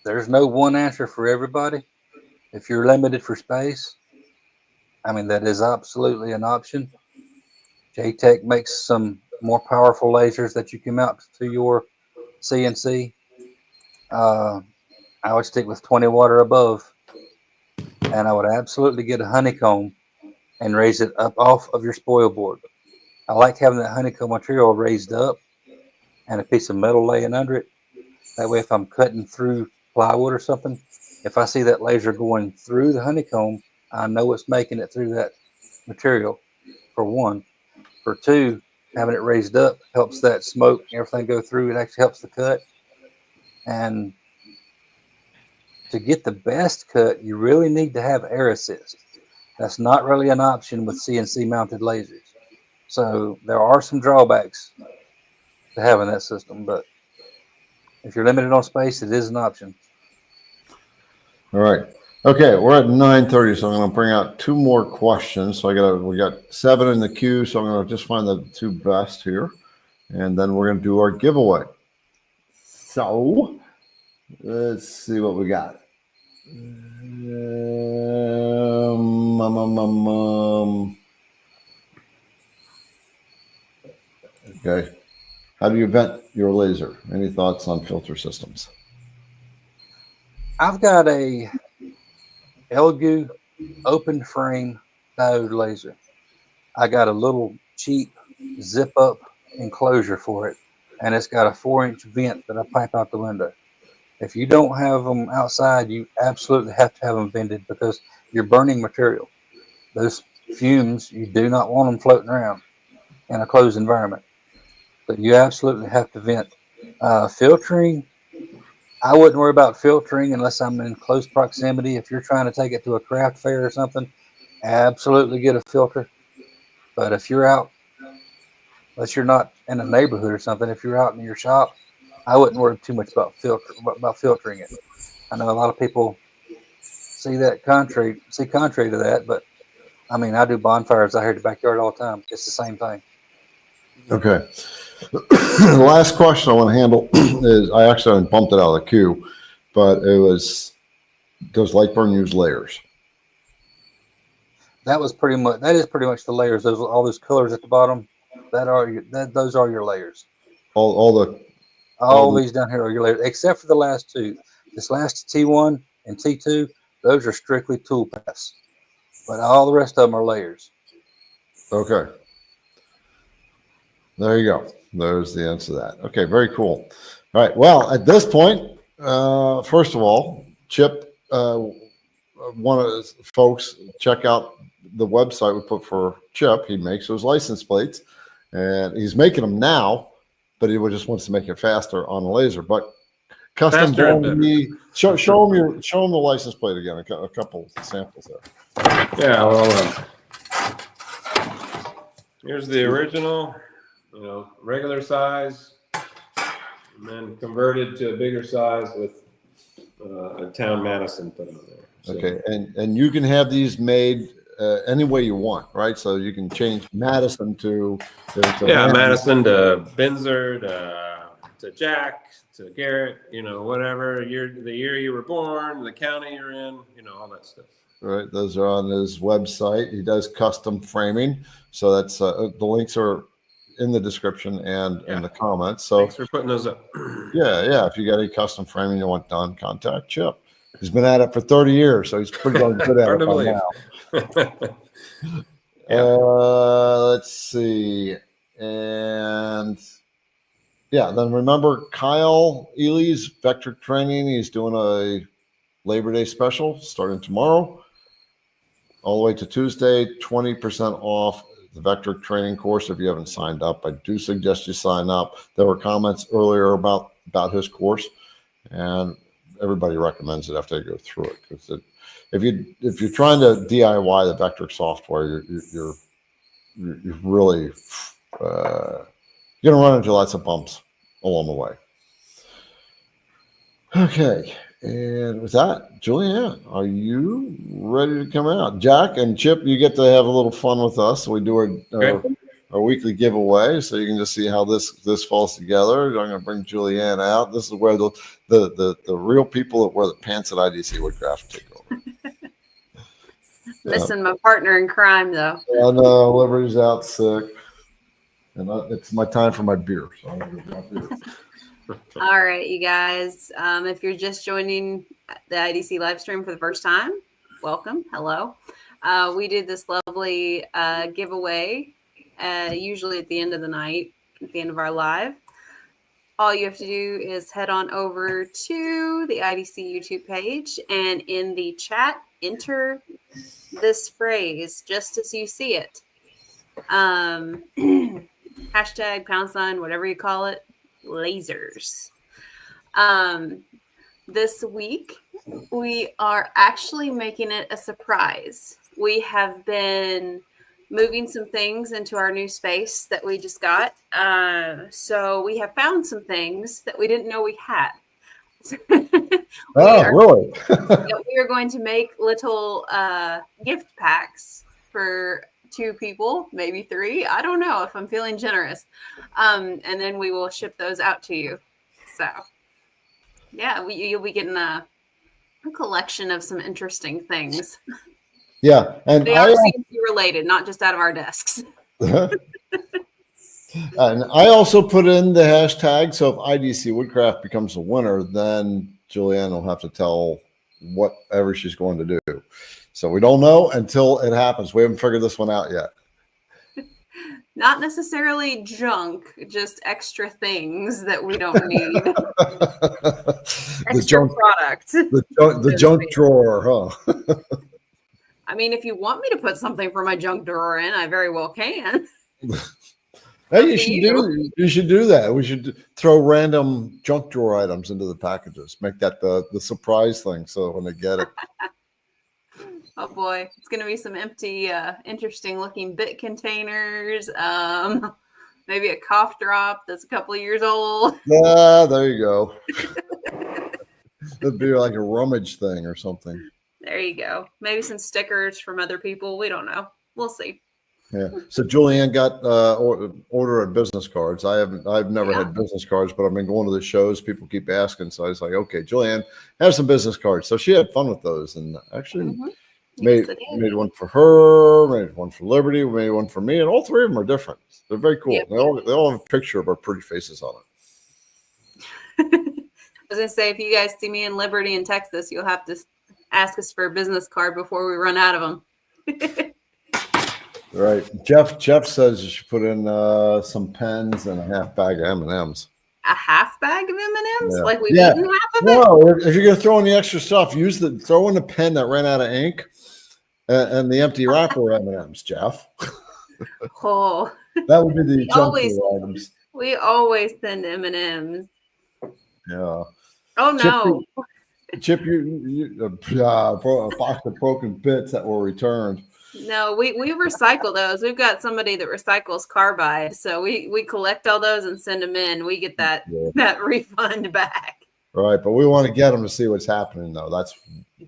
D: There's no one answer for everybody. If you're limited for space, I mean, that is absolutely an option. JTech makes some more powerful lasers that you can mount to your CNC. I would stick with 20 watt or above, and I would absolutely get a honeycomb and raise it up off of your spoil board. I like having that honeycomb material raised up and a piece of metal laying under it. That way, if I'm cutting through plywood or something, if I see that laser going through the honeycomb, I know it's making it through that material, for one. For two, having it raised up helps that smoke and everything go through. It actually helps the cut. And to get the best cut, you really need to have air assist. That's not really an option with CNC mounted lasers. So there are some drawbacks to having that system, but if you're limited on space, it is an option.
A: All right. Okay, we're at 9:30, so I'm going to bring out two more questions. So we got 7 in the queue, so I'm going to just find the 2 best here, and then we're going to do our giveaway. So let's see what we got. Okay. How do you vent your laser? Any thoughts on filter systems?
D: I've got a Elgu open frame diode laser. I got a little cheap zip up enclosure for it, and it's got a 4-inch vent that I pipe out the window. If you don't have them outside, you absolutely have to have them vented because you're burning material. Those fumes, you do not want them floating around in a closed environment. But you absolutely have to vent. Filtering, I wouldn't worry about filtering unless I'm in close proximity. If you're trying to take it to a craft fair or something, absolutely get a filter. But if you're out, unless you're not in a neighborhood or something, if you're out in your shop, I wouldn't worry too much about filtering it. I know a lot of people see contrary to that, but I mean, I do bonfires out here in the backyard all the time. It's the same thing.
A: Okay. The last question I want to handle is I actually bumped it out of the queue, but it was, does Lightburn use layers?
D: That is pretty much the layers. All those colors at the bottom, those are your layers.
A: All
D: These down here are your layers, except for the last two. This last T1 and T2, those are strictly tool paths, but all the rest of them are layers.
A: Okay. There you go. There's the answer to that. Okay, very cool. All right. Well, at this point, first of all, Chip, one of the folks, check out the website we put for Chip. He makes those license plates, and he's making them now, but he just wants to make it faster on the laser. But custom
E: Faster and
A: bond, show him the license plate again. A couple samples there.
E: Yeah, well, here's the original, regular size, and then converted to a bigger size with a Town Madison put on there. So,
A: Okay, and you can have these made any way you want, right? So you can change Madison to
E: Madison to Benzer to Jack to Garrett, whatever the year you were born, the county you're in, all that stuff.
A: Right, those are on his website. He does custom framing, so that's the links are in the description and in the comments. So
E: thanks for putting those up.
A: yeah. If you got any custom framing you want done, contact Chip. He's been at it for 30 years, so he's pretty darn good at it by now. Let's see, and then remember Kyle Ely's Vector Training. He's doing a Labor Day special starting tomorrow, all the way to Tuesday. 20% off the Vector Training course. If you haven't signed up, I do suggest you sign up. There were comments earlier about his course, and everybody recommends it after they go through it. Because if you're trying to DIY the Vector software, you're really you're gonna run into lots of bumps along the way. Okay, and with that, Julianne, are you ready to come out? Jack and Chip, you get to have a little fun with us. We do our weekly giveaway, so you can just see how this falls together. I'm going to bring Julianne out. This is where the real people that wear the pants at IDC Woodcraft take over.
B: Missing my partner in crime, though.
A: I know, Liberty's out sick, and it's my time for my beer. So I'm going to drink my beer.
B: All right, you guys. If you're just joining the IDC live stream for the first time, welcome. Hello. We do this lovely giveaway, usually at the end of the night, at the end of our live. All you have to do is head on over to the IDC YouTube page, and in the chat, enter this phrase just as you see it. Hashtag #, whatever you call it. Lasers. This week we are actually making it a surprise. We have been moving some things into our new space that we just got. So we have found some things that we didn't know we had.
A: Really?
B: We are going to make little gift packs for 2 people, maybe 3. I don't know if I'm feeling generous. And then we will ship those out to you. So, yeah, you'll be getting a collection of some interesting things.
A: Yeah, and
B: they are CNC related, not just out of our desks.
A: And I also put in the hashtag, so if IDC Woodcraft becomes a winner, then Julianne will have to tell whatever she's going to do. So we don't know until it happens. We haven't figured this one out yet.
B: Not necessarily junk, just extra things that we don't need. Extra product.
A: The junk drawer, huh?
B: I mean, if you want me to put something for my junk drawer in, I very well can.
A: Hey, you should do that. We should throw random junk drawer items into the packages. Make that the surprise thing. So when they get it.
B: Oh boy, it's going to be some empty, interesting looking bit containers. Maybe a cough drop that's a couple of years old.
A: Yeah, there you go. It'd be like a rummage thing or something.
B: There you go. Maybe some stickers from other people. We don't know. We'll see.
A: Yeah. So Julianne got order of business cards. I've never had business cards, but I've been going to the shows. People keep asking, so I was like, okay, Julianne, have some business cards. So she had fun with those, and actually made one for her, made one for Liberty, made one for me, and all 3 of them are different. They're very cool. Yep. They all have a picture of our pretty faces on it.
B: I was gonna say, if you guys see me in Liberty in Texas, you'll have to ask us for a business card before we run out of them.
A: Right. Jeff says you should put in some pens and a half bag of M&Ms.
B: A half bag of M&Ms?
A: Yeah.
B: Like we've eaten half of it?
A: No, if you're going to throw in the extra stuff, throw in the pen that ran out of ink and the empty wrapper M&Ms, Jeff.
B: Oh.
A: That would be the junk items.
B: We always send M&Ms.
A: Yeah.
B: Oh, no.
A: Chip, a box of broken bits that were returned.
B: No, we recycle those. We've got somebody that recycles carbide, so we collect all those and send them in. We get that refund back.
A: Right, but we want to get them to see what's happening, though.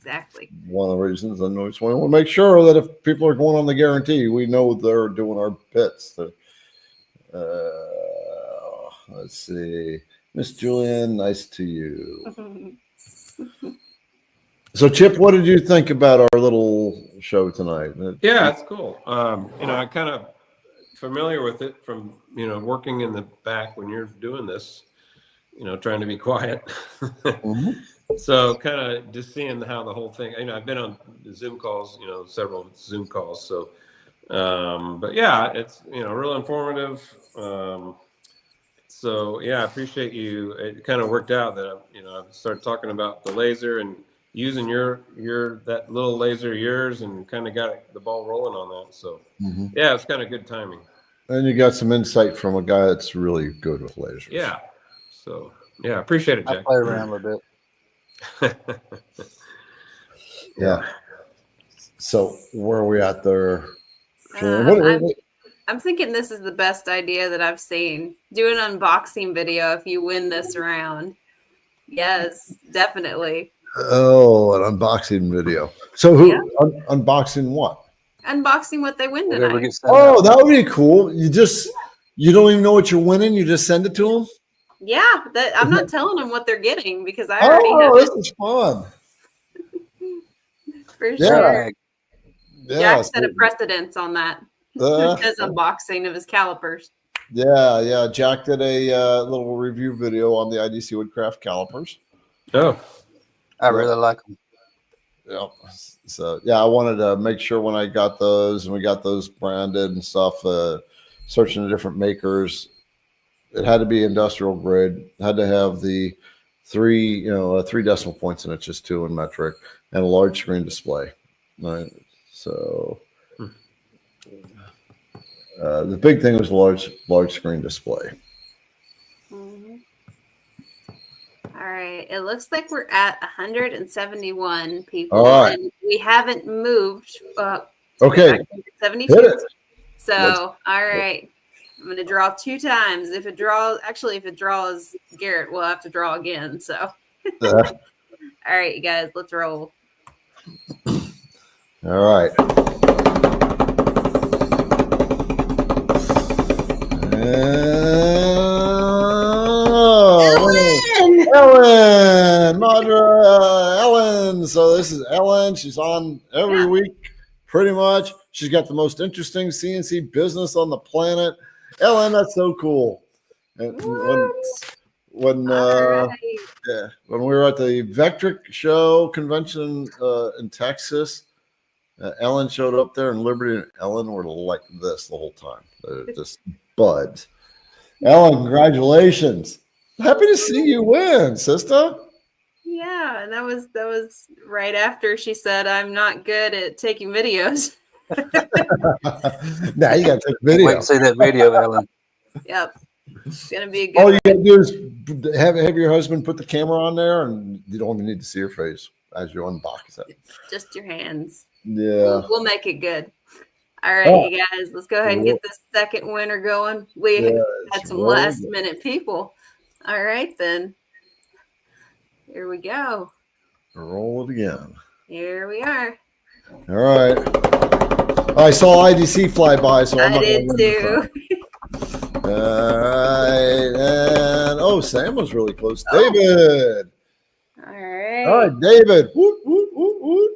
B: Exactly.
A: One of the reasons. And we just want to make sure that if people are going on the guarantee, we know they're doing our bits. Let's see. Miss Julian, nice to you. So, Chip, what did you think about our little show tonight?
E: Yeah, it's cool. I'm kind of familiar with it from, working in the back when you're doing this, trying to be quiet.
A: Mhm.
E: So kind of just seeing how the whole thing, I've been on Zoom calls, several Zoom calls. So, but yeah, it's, real informative. So yeah, I appreciate you. It kind of worked out that, I started talking about the laser and using that little laser of yours and kind of got the ball rolling on that. So yeah, it's kind of good timing.
A: And you got some insight from a guy that's really good with lasers.
E: Yeah. So yeah, appreciate it,
D: I
E: Jack.
D: play around a little bit.
A: Yeah. So where are we at there?
B: I'm thinking this is the best idea that I've seen. Do an unboxing video if you win this round. Yes, definitely.
A: Oh, an unboxing video. So unboxing what?
B: Unboxing what they win
D: Whatever
B: tonight.
D: gets sent
A: Oh,
D: out.
A: that would be cool. You don't even know what you're winning. You just send it to them.
B: Yeah, I'm not telling them what they're getting because I already have
A: this
B: it
A: is fun.
B: for
A: Yeah.
B: sure.
A: Yeah.
B: Jack set a precedence on that. His unboxing of his calipers.
A: Yeah. Jack did a little review video on the IDC Woodcraft calipers.
E: Oh,
D: I really like them.
A: Yeah. So yeah, I wanted to make sure when I got those and we got those branded and stuff, searching the different makers, it had to be industrial grade, had to have the 3 decimal points in it, just 2 in metric, and a large screen display. Right. So the big thing was large screen display.
B: All right. It looks like we're at 171 people.
A: All right.
B: And we haven't moved.
A: Okay.
B: 72.
A: Hit it.
B: So, all right. I'm going to draw 2 times. If it draws Garrett, we'll have to draw again. So, all right, you guys, let's roll.
A: All right. Ellen, Madra, Ellen. So this is Ellen. She's on every week, pretty much. She's got the most interesting CNC business on the planet. Ellen, that's so cool. And when we were at the Vectric Show convention in Texas, Ellen showed up there, and Liberty and Ellen were like this the whole time. They're just buds. Ellen, congratulations. Happy to see you win, sister.
B: Yeah, and that was right after she said, I'm not good at taking videos.
A: Now you got to take video.
D: Wait to see that video, Ellen.
B: Yep. It's going to be a good
A: All
B: one.
A: you got to do is have your husband put the camera on there, and you don't even need to see your face as you unbox it.
B: Just your hands.
A: Yeah.
B: We'll make it good. All right, you guys, let's go ahead and get this second winner going. We had some last minute people. All right, then. Here we go.
A: Roll it again.
B: Here we are.
A: All right. I saw IDC fly by, so I'm
B: I did too.
A: All right. And Sam was really close. David.
B: All right.
A: All right, David. Woot, woot, woot, woot.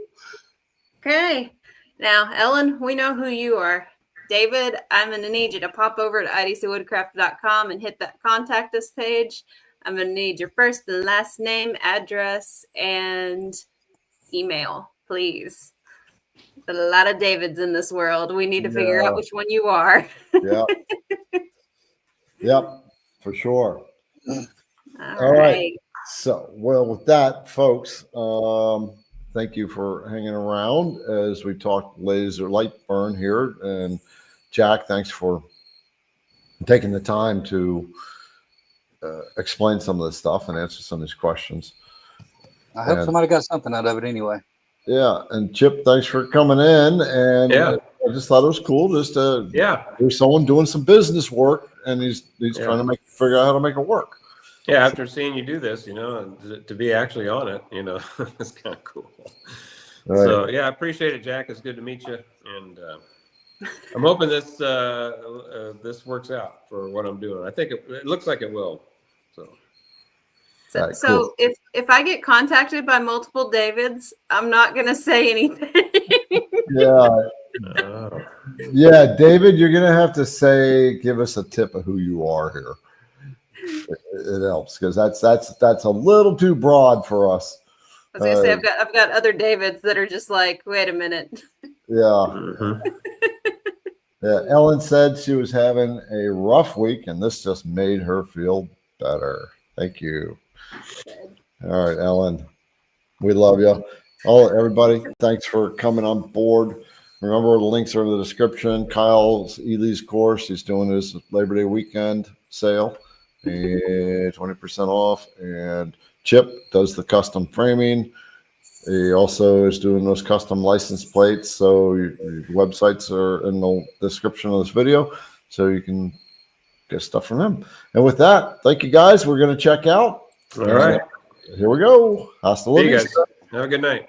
B: Okay. Now, Ellen, we know who you are. David, I'm going to need you to pop over to idcwoodcraft.com and hit that contact us page. I'm going to need your first and last name, address, and email, please. There's a lot of Davids in this world. We need to figure out which one you are.
A: Yeah. Yep, for sure.
B: All right.
A: So, with that, folks, thank you for hanging around as we talk laser Lightburn here. And Jack, thanks for taking the time to explain some of this stuff and answer some of these questions.
D: I hope somebody got something out of it anyway.
A: Yeah, and Chip, thanks for coming in. And I just thought it was cool just to there's someone doing some business work, and he's trying to figure out how to make it work.
E: Yeah, after seeing you do this, to be actually on it, it's kind of cool.
A: Right.
E: So yeah, I appreciate it, Jack. It's good to meet you, and I'm hoping this this works out for what I'm doing. I think it looks like it will. So.
B: So,
A: Right,
B: so
A: cool.
B: if I get contacted by multiple Davids, I'm not gonna say anything.
A: Yeah.
E: Oh.
A: Yeah, David, you're gonna have to give us a tip of who you are here. It helps because that's a little too broad for us.
B: I was gonna say I've got other Davids that are just like, wait a minute.
A: Yeah.
E: Mhm.
A: Yeah. Ellen said she was having a rough week, and this just made her feel better. Thank you. All right, Ellen. We love you. Everybody, thanks for coming on board. Remember, the links are in the description. Kyle's Ely's course, he's doing his Labor Day weekend sale, and 20% off. And Chip does the custom framing. He also is doing those custom license plates. So your websites are in the description of this video, so you can get stuff from him. And with that, thank you guys. We're going to check out.
E: All right.
A: Here we go. Hasta
E: See you
A: luego.
E: guys. Have a good night.